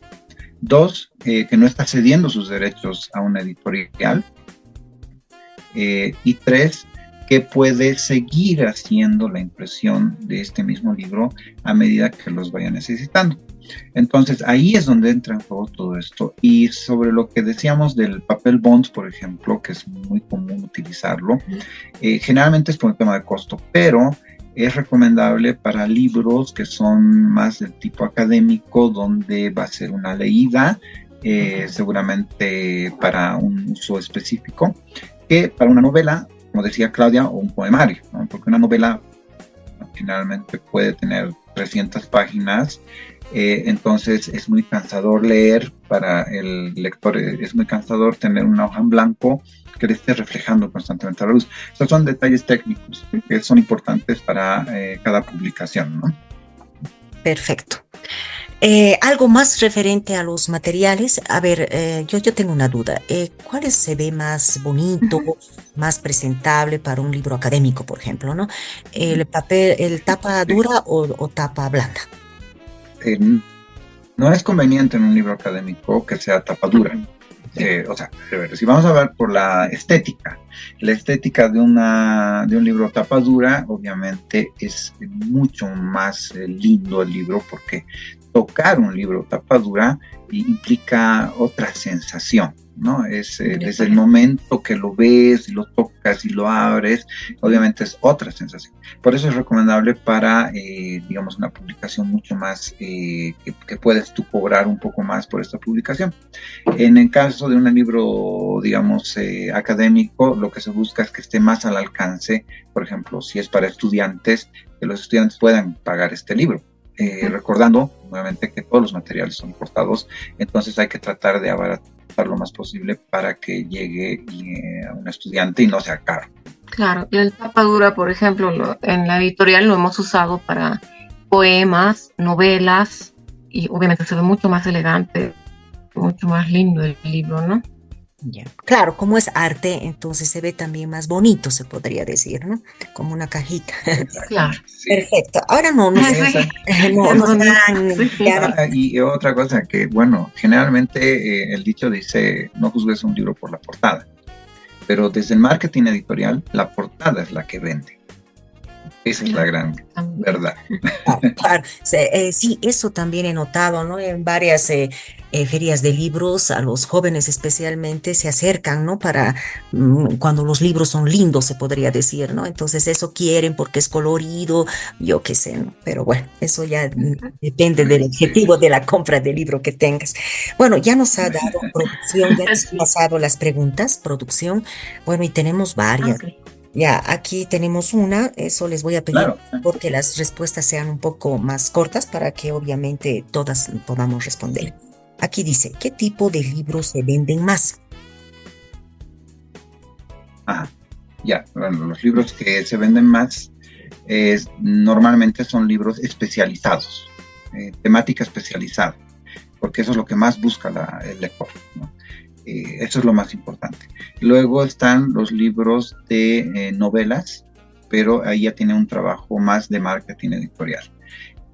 Dos, que no está cediendo sus derechos a una editorial. Y tres, que puede seguir haciendo la impresión de este mismo libro a medida que los vaya necesitando. Entonces ahí es donde entra en juego todo esto. Y sobre lo que decíamos del papel bonds, por ejemplo, que es muy común utilizarlo, generalmente es por un tema de costo, pero es recomendable para libros que son más del tipo académico, donde va a ser una leída, seguramente para un uso específico, que para una novela, como decía Claudia, o un poemario, ¿no? Porque una novela finalmente puede tener 300 páginas, entonces es muy cansador leer para el lector, es muy cansador tener una hoja en blanco que le esté reflejando constantemente a la luz. Estos son detalles técnicos que son importantes para cada publicación, ¿no?
Perfecto. Algo más referente a los materiales. A ver, yo tengo una duda. ¿Cuál se ve más bonito, más presentable para un libro académico, por ejemplo, ¿no? ¿El papel, el tapa dura o tapa blanda?
No es conveniente en un libro académico que sea tapa dura. O sea, si vamos a ver por la estética de un libro tapa dura, obviamente es mucho más lindo el libro, porque tocar un libro tapa dura implica otra sensación, ¿no? Desde el momento que lo ves y lo tocas y lo abres, obviamente es otra sensación. Por eso es recomendable para, digamos, una publicación mucho más, que puedes tú cobrar un poco más por esta publicación. En el caso de un libro, digamos, académico, lo que se busca es que esté más al alcance. Por ejemplo, si es para estudiantes, que los estudiantes puedan pagar este libro. Recordando nuevamente que todos los materiales son importados, entonces hay que tratar de abaratar lo más posible para que llegue a un estudiante y no sea caro.
Claro, y el tapa dura, por ejemplo, en la editorial lo hemos usado para poemas, novelas, y obviamente se ve mucho más elegante, mucho más lindo el libro, ¿no?
Ya. Claro, como es arte, entonces se ve también más bonito, se podría decir, ¿no? Como una cajita.
Claro.
Perfecto. Ahora no nos
y otra cosa que, bueno, generalmente el dicho dice, no juzgues un libro por la portada, pero desde el marketing editorial, la portada es la que vende. Esa es la gran verdad.
Claro. Sí, eso también he notado, ¿no? En varias ferias de libros, a los jóvenes especialmente se acercan, ¿no? Para cuando los libros son lindos, se podría decir, ¿no? Entonces eso quieren porque es colorido, yo qué sé, ¿no? Pero bueno, eso ya depende del objetivo de la compra del libro que tengas. Bueno, ya nos ha dado producción, ya nos ha pasado las preguntas, producción. Bueno, y tenemos varias. Okay. Ya, aquí tenemos una, eso les voy a pedir, claro, porque las respuestas sean un poco más cortas para que obviamente todas podamos responder. Aquí dice, ¿qué tipo de libros se venden más?
Ya, bueno, los libros que se venden más normalmente son libros especializados, temática especializada, porque eso es lo que más busca el lector, ¿no? Eso es lo más importante. Luego están los libros de novelas, pero ahí ya tiene un trabajo más de marketing editorial.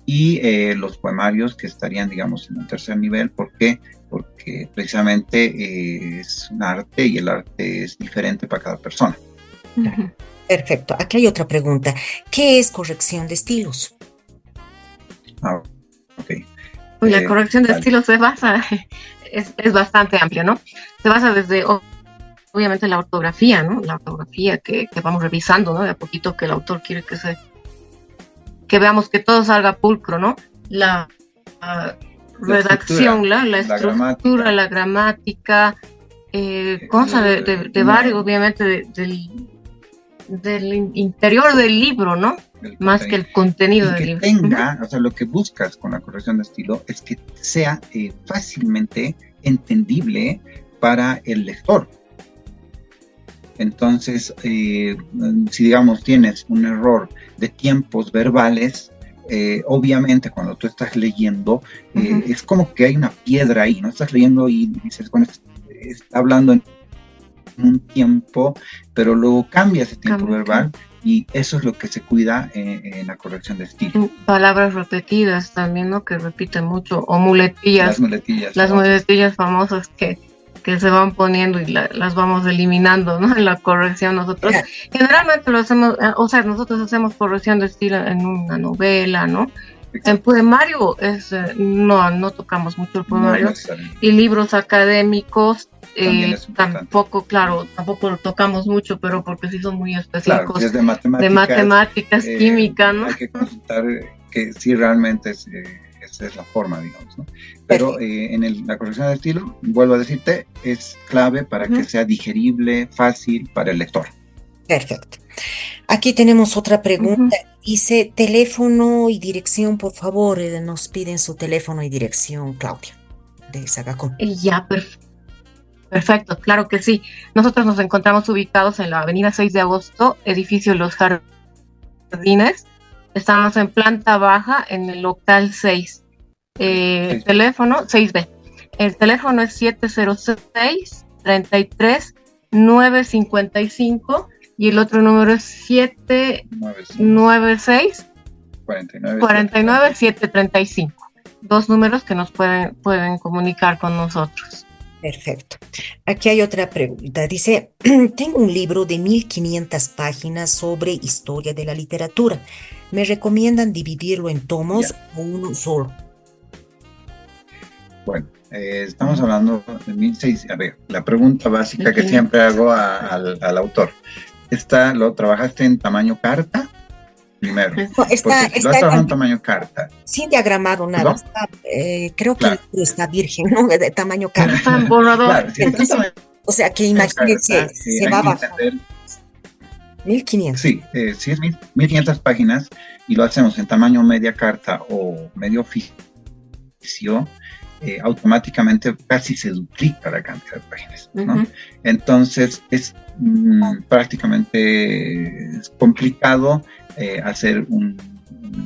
Y los poemarios que estarían, digamos, en un tercer nivel. ¿Por qué? Porque precisamente es un arte y el arte es diferente para cada persona.
Perfecto. Aquí hay otra pregunta. ¿Qué es corrección de estilos?
Ok.
La corrección de estilos se basa... Es bastante amplio, ¿no? Se basa desde, obviamente, la ortografía, ¿no? La ortografía que vamos revisando, ¿no? De a poquito que el autor quiere que veamos que todo salga pulcro, ¿no? La redacción, la estructura, la gramática, cosa de varios, obviamente, del interior del libro, ¿no? Más que el contenido del libro.
Tenga, o sea, lo que buscas con la corrección de estilo es que sea fácilmente entendible para el lector. Entonces, si digamos tienes un error de tiempos verbales, obviamente cuando tú estás leyendo, es como que hay una piedra ahí, ¿no? Estás leyendo y dices, bueno, está hablando en un tiempo, pero luego cambia ese tiempo verbal. Y eso es lo que se cuida en la corrección de estilo.
Palabras repetidas también, ¿no? Que repiten mucho, o muletillas. Las muletillas famosas que se van poniendo y las vamos eliminando, ¿no? En la corrección nosotros. Generalmente lo hacemos, o sea, nosotros hacemos corrección de estilo en una novela, ¿no? Exacto. En poemario no tocamos mucho el poemario. Y libros académicos tampoco lo tocamos mucho, pero porque sí son muy específicos,
claro, de matemáticas,
química, ¿no?
Hay que consultar que sí realmente esa es la forma, digamos, ¿no? Pero en la corrección de estilo, vuelvo a decirte, es clave para que sea digerible, fácil para el lector.
Perfecto. Aquí tenemos otra pregunta. Dice, teléfono y dirección, por favor. Nos piden su teléfono y dirección, Claudia, de Sagacón.
Ya, perfecto, claro que sí. Nosotros nos encontramos ubicados en la avenida 6 de agosto, edificio Los Jardines. Estamos en planta baja, en el local 6. Teléfono 6B. El teléfono es 706-33-955 y el otro número es 796-49-735. Dos números que nos pueden comunicar con nosotros.
Perfecto. Aquí hay otra pregunta. Dice, tengo un libro de 1500 páginas sobre historia de la literatura. ¿Me recomiendan dividirlo en tomos o uno solo?
Bueno, estamos hablando de 1600. A ver, la pregunta básica que siempre hago al autor. ¿Lo trabajaste en tamaño carta? Primero.
No, está
trabajado en tamaño carta.
Sin diagramado nada. Creo que el libro está virgen, ¿no? De tamaño carta.
Claro,
o sea, que imagínense, se va abajo. 1500.
Sí, sí es 1500 páginas y lo hacemos en tamaño media carta o medio oficio, automáticamente casi se duplica la cantidad de páginas, ¿no? Entonces es prácticamente complicado hacer un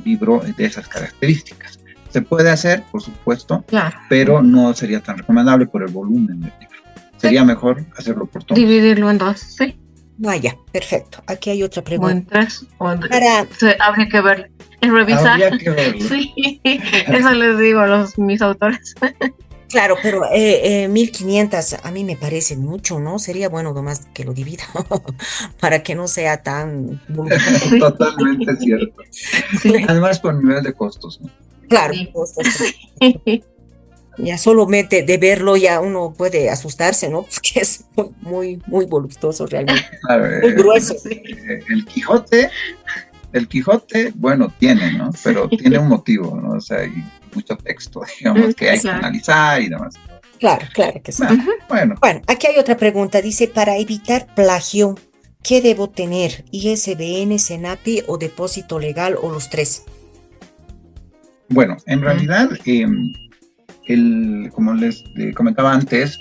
libro de esas características. Se puede hacer, por supuesto, pero no sería tan recomendable por el volumen del libro. sería mejor hacerlo por todos.
Dividirlo en dos, sí.
Vaya, perfecto. Aquí hay otra pregunta.
O en tres, habría que ver, revisar.
Habría que verlo.
Sí, eso les digo a mis autores.
Claro, pero 1500 a mí me parece mucho, ¿no? Sería bueno nomás que lo divida para que no sea tan...
Totalmente cierto. Sí. Además por nivel de costos, ¿no?
Claro, costos. Sí. Ya solamente de verlo ya uno puede asustarse, ¿no? Porque es muy voluptuoso realmente. Muy grueso.
El Quijote, bueno, tiene, ¿no? Pero tiene un motivo, ¿no? O sea, hay mucho texto, digamos, que hay que analizar y demás.
Claro que sí. Bueno, aquí hay otra pregunta. Dice, para evitar plagio, ¿qué debo tener? ¿ISBN, CENAPI o depósito legal o los tres?
Bueno, en realidad, como les comentaba antes,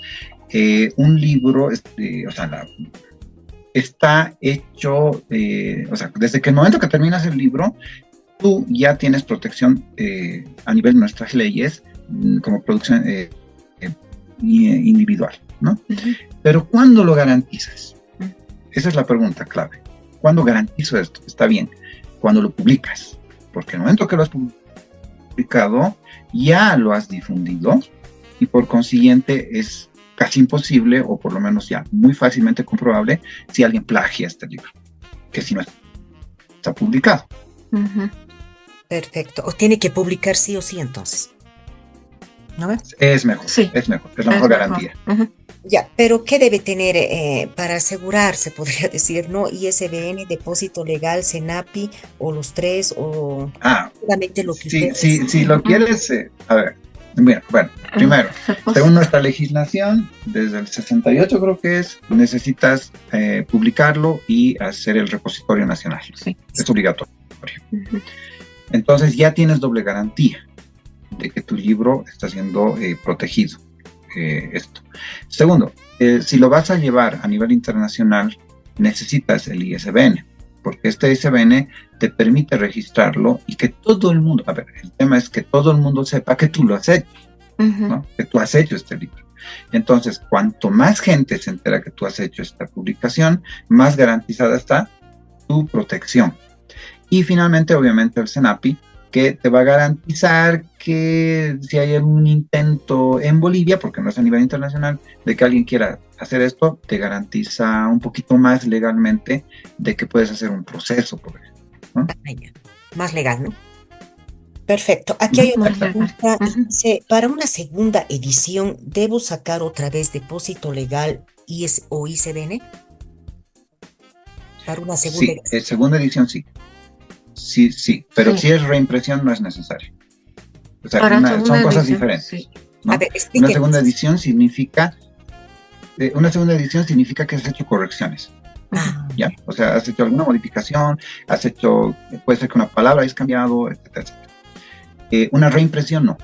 un libro, está hecho, desde que el momento que terminas el libro, tú ya tienes protección a nivel de nuestras leyes como producción individual, ¿no? Uh-huh. Pero ¿cuándo lo garantizas? Esa es la pregunta clave. ¿Cuándo garantizo esto? Está bien, cuando lo publicas, porque el momento que lo has publicado, ya lo has difundido y por consiguiente es casi imposible, o por lo menos ya muy fácilmente comprobable, si alguien plagia este libro, que si no está publicado.
Uh-huh. Perfecto. ¿O tiene que publicar sí o sí entonces? ¿No ves?
Es mejor, sí. Es la mejor garantía.
Uh-huh. Ya, pero ¿qué debe tener para asegurarse, podría decir, no? ISBN, depósito legal, CENAPI, o los tres, o solamente lo que
si lo quieres, a ver, bueno, primero, según nuestra legislación, desde el 68 creo que necesitas publicarlo y hacer el repositorio nacional. Sí. Es obligatorio. Uh-huh. Entonces ya tienes doble garantía de que tu libro está siendo protegido. Esto. Segundo, si lo vas a llevar a nivel internacional, necesitas el ISBN, porque este ISBN te permite registrarlo y que todo el mundo, el tema es que todo el mundo sepa que tú lo has hecho, uh-huh. ¿no? Que tú has hecho este libro. Entonces, cuanto más gente se entera que tú has hecho esta publicación, más garantizada está tu protección. Y finalmente, obviamente, el CENAPI, que te va a garantizar que si hay algún intento en Bolivia, porque no es a nivel internacional, de que alguien quiera hacer esto, te garantiza un poquito más legalmente de que puedes hacer un proceso por él, ¿no?
Más legal, ¿no? Perfecto. Aquí hay otra pregunta. Dice, para una segunda edición, ¿debo sacar otra vez depósito legal o ISBN? Para una segunda edición.
Sí, segunda edición sí. Sí, pero si es reimpresión no es necesario. O sea, son cosas diferentes. Sí. ¿No? Una segunda edición significa que has hecho correcciones. ¿Ya? O sea, has hecho alguna modificación, puede ser que una palabra hayas cambiado, etcétera. Una reimpresión no.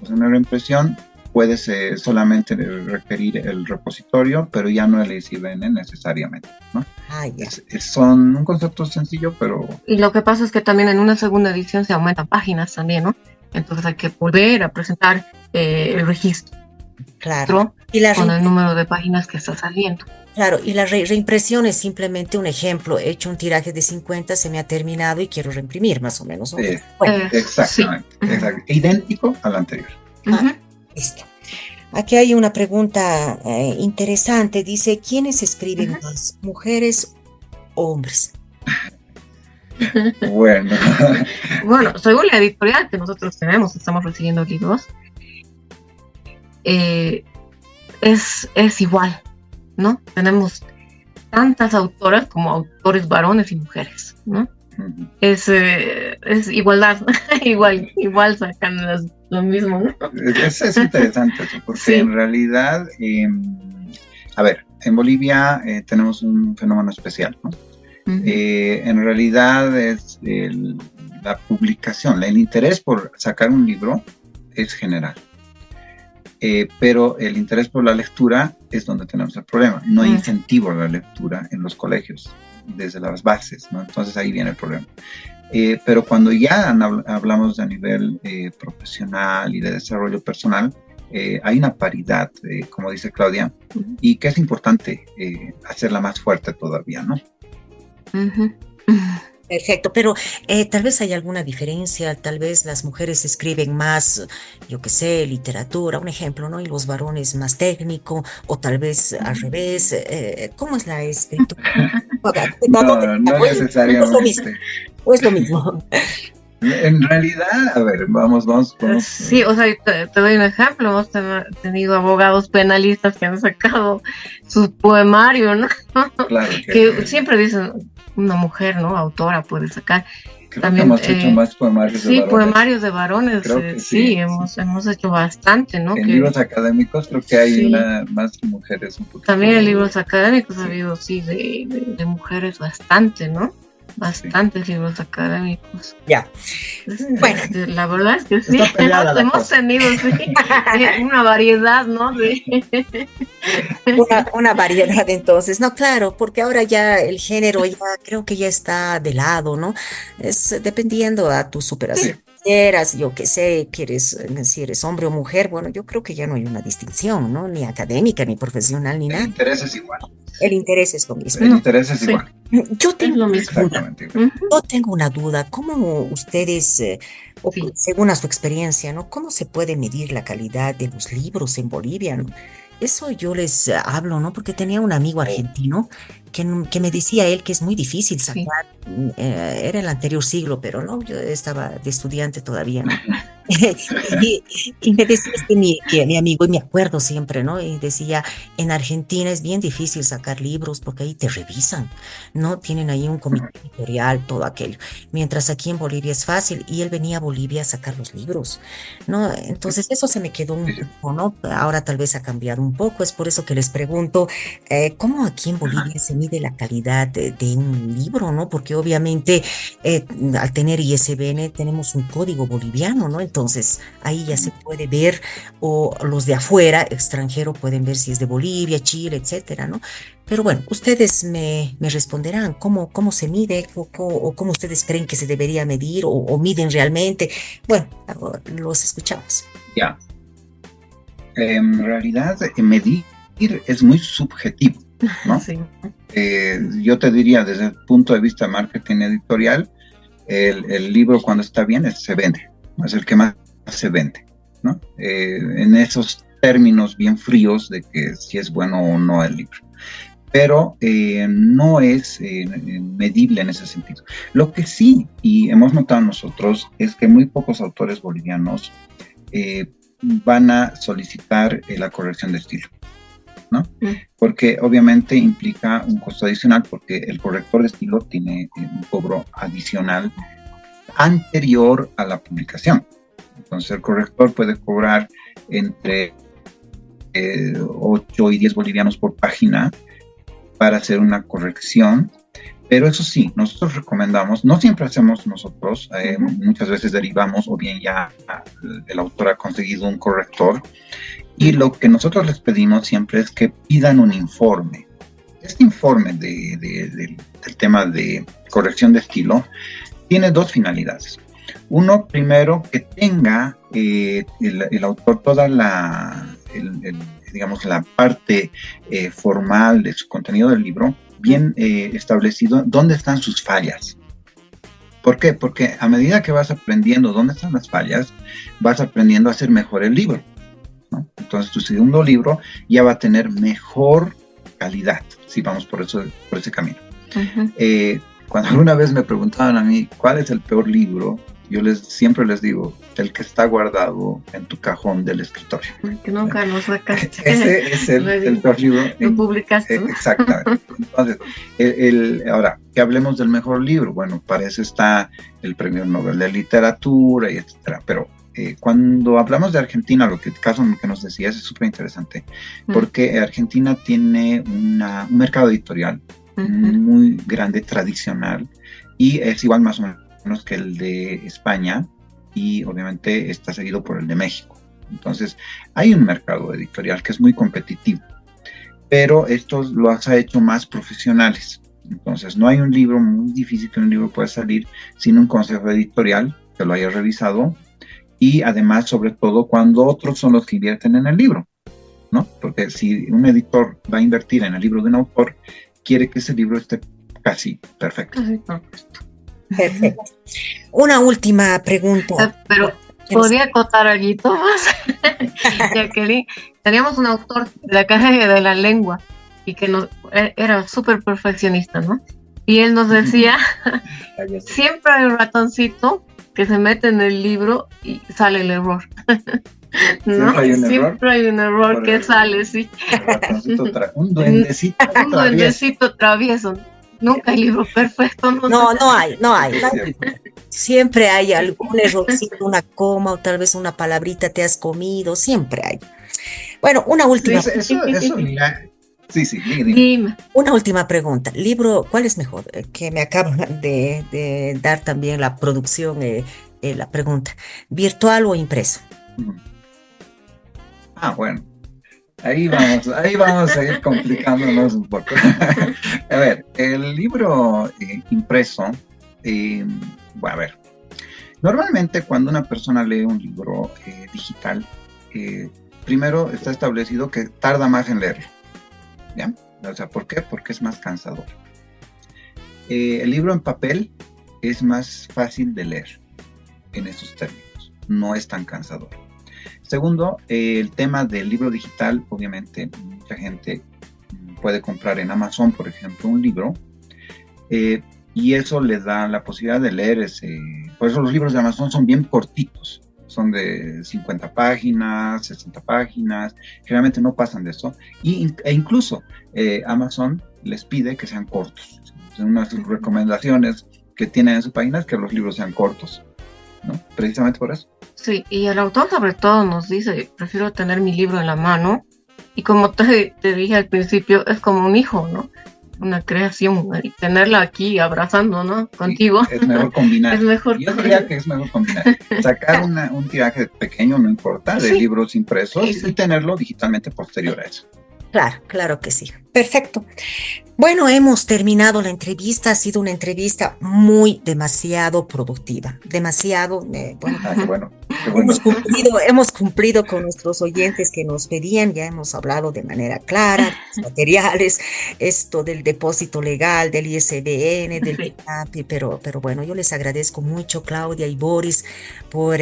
O sea, una reimpresión puedes solamente requerir el repositorio, pero ya no el ISBN necesariamente, ¿no? Son un concepto sencillo, pero...
Y lo que pasa es que también en una segunda edición se aumentan páginas también, ¿no? Entonces hay que volver a presentar el registro.
Claro.
Con el número de páginas que está saliendo.
Claro, y la reimpresión es simplemente un ejemplo. He hecho un tiraje de 50, se me ha terminado y quiero reimprimir más o menos.
Exactamente. Exacto. Idéntico al anterior.
Listo. Aquí hay una pregunta interesante. Dice, ¿quiénes escriben más? ¿Mujeres o hombres?
Bueno,
según la editorial que nosotros estamos recibiendo libros, es igual, ¿no? Tenemos tantas autoras como autores varones y mujeres, ¿no? Uh-huh. Es igualdad, igual sacan lo mismo, ¿no?
Es interesante eso, porque en realidad, en Bolivia tenemos un fenómeno especial, ¿no? Uh-huh. En realidad es la publicación, el interés por sacar un libro es general. Pero el interés por la lectura es donde tenemos el problema. No hay incentivo a la lectura en los colegios, desde las bases, ¿no? Entonces ahí viene el problema. Pero cuando ya hablamos de nivel profesional y de desarrollo personal, hay una paridad, como dice Claudia, y que es importante hacerla más fuerte todavía, ¿no?
Perfecto, pero tal vez hay alguna diferencia, tal vez las mujeres escriben más, yo qué sé, literatura, un ejemplo, ¿no? Y los varones más técnico, o tal vez al revés. ¿Cómo es la escritura?
No necesariamente.
¿O es lo mismo?
En realidad, a ver, vamos.
Sí, o sea, te doy un ejemplo. Hemos tenido abogados penalistas que han sacado su poemario, ¿no?
Claro.
Que siempre dicen, una mujer, ¿no? Autora puede sacar.
Creo también hemos hecho más poemarios de varones.
Sí, poemarios de varones. Sí, hemos hecho bastante, ¿no?
En libros académicos creo que hay más mujeres un poquito.
También en libros académicos ha habido, de mujeres bastante, ¿no? Bastantes libros académicos.
Ya.
Bueno, la verdad es que sí, hemos tenido una variedad, ¿no?
Una variedad, entonces. No, claro, porque ahora ya el género ya creo que ya está de lado, ¿no? Es dependiendo a tu superación. Yo qué sé, si eres hombre o mujer, bueno, yo creo que ya no hay una distinción, ¿no? Ni académica, ni profesional, ni nada.
El interés es igual.
El interés es lo mismo.
El interés es igual.
Yo tengo una duda. ¿Cómo ustedes, según a su experiencia, ¿no? ¿Cómo se puede medir la calidad de los libros en Bolivia, ¿no? Eso yo les hablo, ¿no? Porque tenía un amigo argentino que me decía él que es muy difícil sacar, era el anterior siglo, pero no, yo estaba de estudiante todavía, ¿no? y me decía mi amigo, y me acuerdo siempre, ¿no? Y decía, en Argentina es bien difícil sacar libros porque ahí te revisan, ¿no? Tienen ahí un comité editorial, todo aquello. Mientras aquí en Bolivia es fácil, y él venía a Bolivia a sacar los libros, ¿no? Entonces eso se me quedó un poco, ¿no? Ahora tal vez ha cambiado un poco, es por eso que les pregunto, ¿cómo aquí en Bolivia se mide la calidad de un libro, ¿no? Porque obviamente al tener ISBN tenemos un código boliviano, ¿no? Entonces ahí ya se puede ver, o los de afuera, extranjero, pueden ver si es de Bolivia, Chile, etcétera, ¿no? Pero bueno, ustedes me responderán cómo se mide, o cómo ustedes creen que se debería medir, o miden realmente. Bueno, los escuchamos.
Ya. En realidad, medir es muy subjetivo, ¿no? Sí. Yo te diría, desde el punto de vista de marketing editorial, el libro cuando está bien se vende, es el que más se vende, ¿no? En esos términos bien fríos de que si es bueno o no el libro. Pero no es medible en ese sentido. Lo que sí, y hemos notado nosotros, es que muy pocos autores bolivianos van a solicitar la corrección de estilo, ¿no? Porque obviamente implica un costo adicional, porque el corrector de estilo tiene un cobro adicional anterior a la publicación. Entonces el corrector puede cobrar entre 8 y 10 bolivianos por página para hacer una corrección, pero eso sí, nosotros recomendamos, no siempre hacemos nosotros, muchas veces derivamos, o bien ya el autor ha conseguido un corrector, y lo que nosotros les pedimos siempre es que pidan un informe. Este informe del tema de corrección de estilo tiene dos finalidades. Uno, primero, que tenga el autor toda digamos, la parte formal de su contenido del libro, bien establecido dónde están sus fallas. ¿Por qué? Porque a medida que vas aprendiendo dónde están las fallas, vas aprendiendo a hacer mejor el libro, ¿no? Entonces tu segundo libro ya va a tener mejor calidad, si vamos por ese camino. Cuando alguna vez me preguntaban a mí cuál es el peor libro, yo siempre les digo, el que está guardado en tu cajón del escritorio.
Que nunca lo sacaste.
Ese es el peor libro.
Lo publicaste, ¿no?
Exactamente. Entonces, ahora, que hablemos del mejor libro. Bueno, para eso está el Premio Nobel de Literatura, y etcétera. Pero cuando hablamos de Argentina, el caso que nos decías es súper interesante, porque Argentina tiene un mercado editorial muy grande, tradicional, y es igual más o menos que el de España, y obviamente está seguido por el de México. Entonces hay un mercado editorial que es muy competitivo, pero esto lo ha hecho más profesionales. Entonces no hay un libro, muy difícil que un libro pueda salir sin un consejo editorial que lo haya revisado y además, sobre todo, cuando otros son los que invierten en el libro, ¿no? Porque si un editor va a invertir en el libro de un autor, quiere que ese libro esté casi perfecto.
Perfecto. Una última pregunta.
Pero podría acotar algo más, Jacqueline. Teníamos un autor de la carrera de la lengua y que era súper perfeccionista, ¿no? Y él nos decía, siempre hay un ratoncito que se mete en el libro y sale el error. ¿No? Siempre hay un error que sale, sí.
Un duendecito
travieso. Nunca hay libro perfecto.
No hay. Siempre hay algún errorcito, una coma o tal vez una palabrita te has comido, siempre hay. Bueno, una última.
Sí, dime.
Una última pregunta. Libro, ¿cuál es mejor? Que me acaban de dar también la producción, la pregunta. ¿Virtual o impreso?
Bueno. Ahí vamos a ir complicándonos un poco. A ver, el libro impreso, a ver, normalmente cuando una persona lee un libro digital, primero está establecido que tarda más en leerlo, ¿ya? O sea, ¿por qué? Porque es más cansador. El libro en papel es más fácil de leer en esos términos, no es tan cansador. Segundo, el tema del libro digital, obviamente mucha gente puede comprar en Amazon, por ejemplo, un libro, y eso le da la posibilidad de leer por eso los libros de Amazon son bien cortitos, son de 50 páginas, 60 páginas, generalmente no pasan de eso, e incluso Amazon les pide que sean cortos. Una de sus recomendaciones que tienen en su página es que los libros sean cortos, ¿no? Precisamente por eso.
Sí, y el autor sobre todo nos dice, prefiero tener mi libro en la mano, y como te dije al principio, es como un hijo, ¿no? Una creación, y tenerla aquí abrazando, ¿no? Contigo.
Sí, es mejor combinar.
Yo
diría que es mejor combinar. Sacar un tiraje pequeño, no importa, de libros impresos, y tenerlo digitalmente posterior a eso.
Claro que sí. Perfecto. Bueno, hemos terminado la entrevista. Ha sido una entrevista demasiado productiva. Demasiado,
bueno.
Hemos cumplido con nuestros oyentes que nos pedían. Ya hemos hablado de manera clara, los materiales, esto del depósito legal, del ISBN, del INAPI, pero bueno, yo les agradezco mucho, Claudia y Boris, por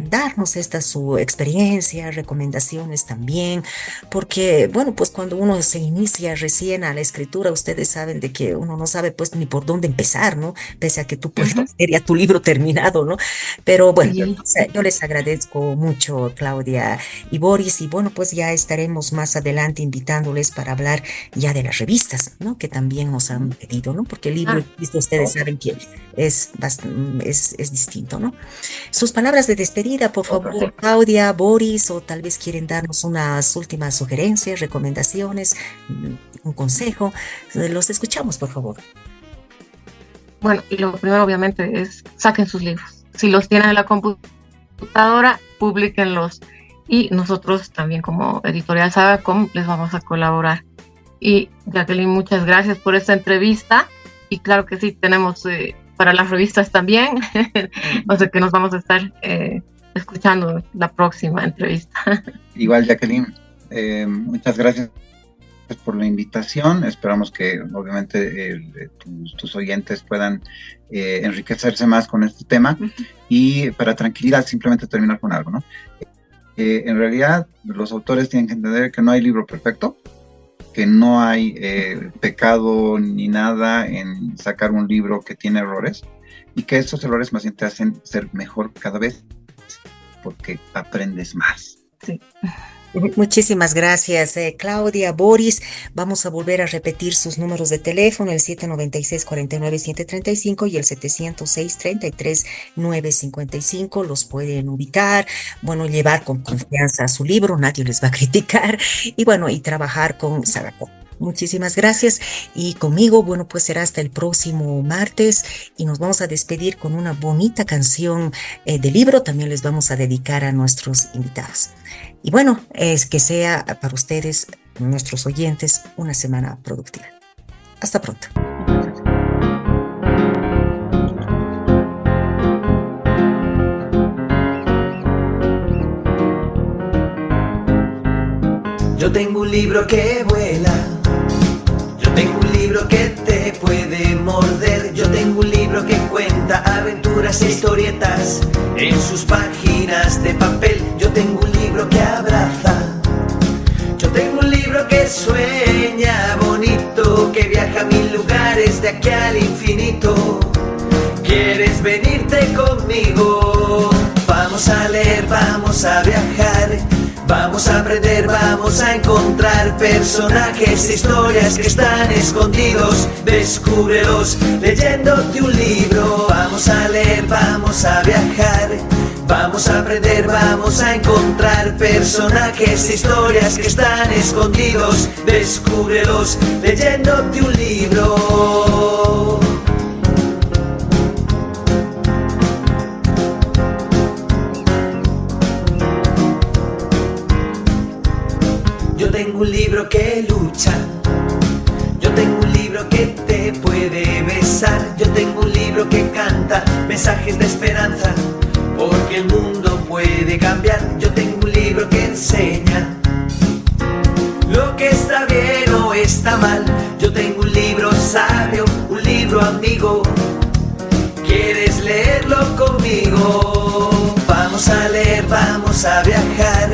darnos su experiencia, recomendaciones también, porque, bueno, pues cuando uno se inicia recién a la escritura, ustedes saben de que uno no sabe pues ni por dónde empezar, ¿no? Pese a que tú puedes tener ya tu libro terminado, ¿no? Pero bueno, yo les agradezco mucho, Claudia y Boris, y bueno, pues ya estaremos más adelante invitándoles para hablar ya de las revistas, ¿no? Que también nos han pedido, ¿no? Porque el libro, ustedes saben que es distinto, ¿no? Sus palabras de despedida, por favor, Claudia, Boris, o tal vez quieren darnos unas últimas sugerencias, recomendaciones, un consejo. Los escuchamos, por favor.
Bueno, y lo primero obviamente es saquen sus libros. Si los tienen en la computadora, publíquenlos. Y nosotros también como Editorial Sagacom les vamos a colaborar. Y Jacqueline, muchas gracias por esta entrevista. Y claro que sí, tenemos para las revistas también. O sea que nos vamos a estar escuchando la próxima entrevista.
Igual, Jacqueline, muchas gracias por la invitación. Esperamos que obviamente tus oyentes puedan enriquecerse más con este tema. Y para tranquilidad, simplemente terminar con algo, ¿no? En realidad, los autores tienen que entender que no hay libro perfecto, que no hay pecado ni nada en sacar un libro que tiene errores, y que esos errores más bien te hacen ser mejor cada vez porque aprendes más.
Sí.
Muchísimas gracias, Claudia, Boris. Vamos a volver a repetir sus números de teléfono, el 796-49-735 y el 706-33-955. Los pueden ubicar, bueno, llevar con confianza su libro, nadie les va a criticar, y bueno, y trabajar con Sagacom. Muchísimas gracias, y conmigo, bueno, pues será hasta el próximo martes, y nos vamos a despedir con una bonita canción de libro. También les vamos a dedicar a nuestros invitados. Y bueno, es que sea para ustedes, nuestros oyentes, una semana productiva. Hasta pronto.
Yo tengo un libro que vuela. Yo tengo un libro que te puede morder. Yo tengo un libro que cuenta aventuras e historietas en sus páginas de papel. Yo tengo un libro que abraza. Yo tengo un libro que sueña bonito, que viaja a 1000 lugares de aquí al infinito. ¿Quieres venirte conmigo? Vamos a leer, vamos a viajar, vamos a aprender, vamos a encontrar personajes e historias que están escondidos. Descúbrelos leyéndote un libro. Vamos a leer, vamos a viajar, vamos a aprender, vamos a encontrar personajes e historias que están escondidos. Descúbrelos leyéndote un libro. Yo tengo un libro que lucha. Yo tengo un libro que te puede besar. Yo tengo un libro que canta mensajes de esperanza, porque el mundo puede cambiar. Yo tengo un libro que enseña lo que está bien o está mal. Yo tengo un libro sabio, un libro amigo. ¿Quieres leerlo conmigo? Vamos a leer, vamos a viajar,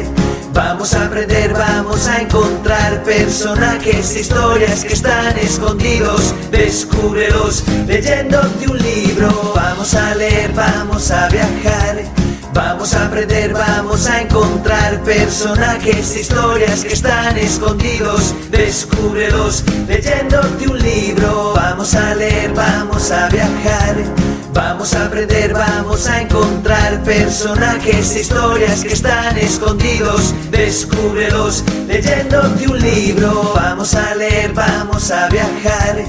vamos a aprender, vamos a encontrar personajes e historias que están escondidos. Descúbrelos leyéndote un libro. Vamos a leer, vamos a viajar, vamos a aprender, vamos a encontrar personajes e historias que están escondidos. Descúbrelos leyéndote un libro. Vamos a leer, vamos a viajar, vamos a aprender, vamos a encontrar personajes e historias que están escondidos. Descúbrelos leyéndote un libro. Vamos a leer, vamos a viajar,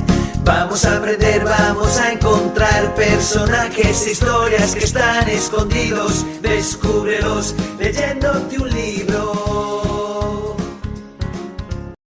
vamos a aprender, vamos a encontrar personajes e historias que están escondidos. Descúbrelos leyéndote un libro.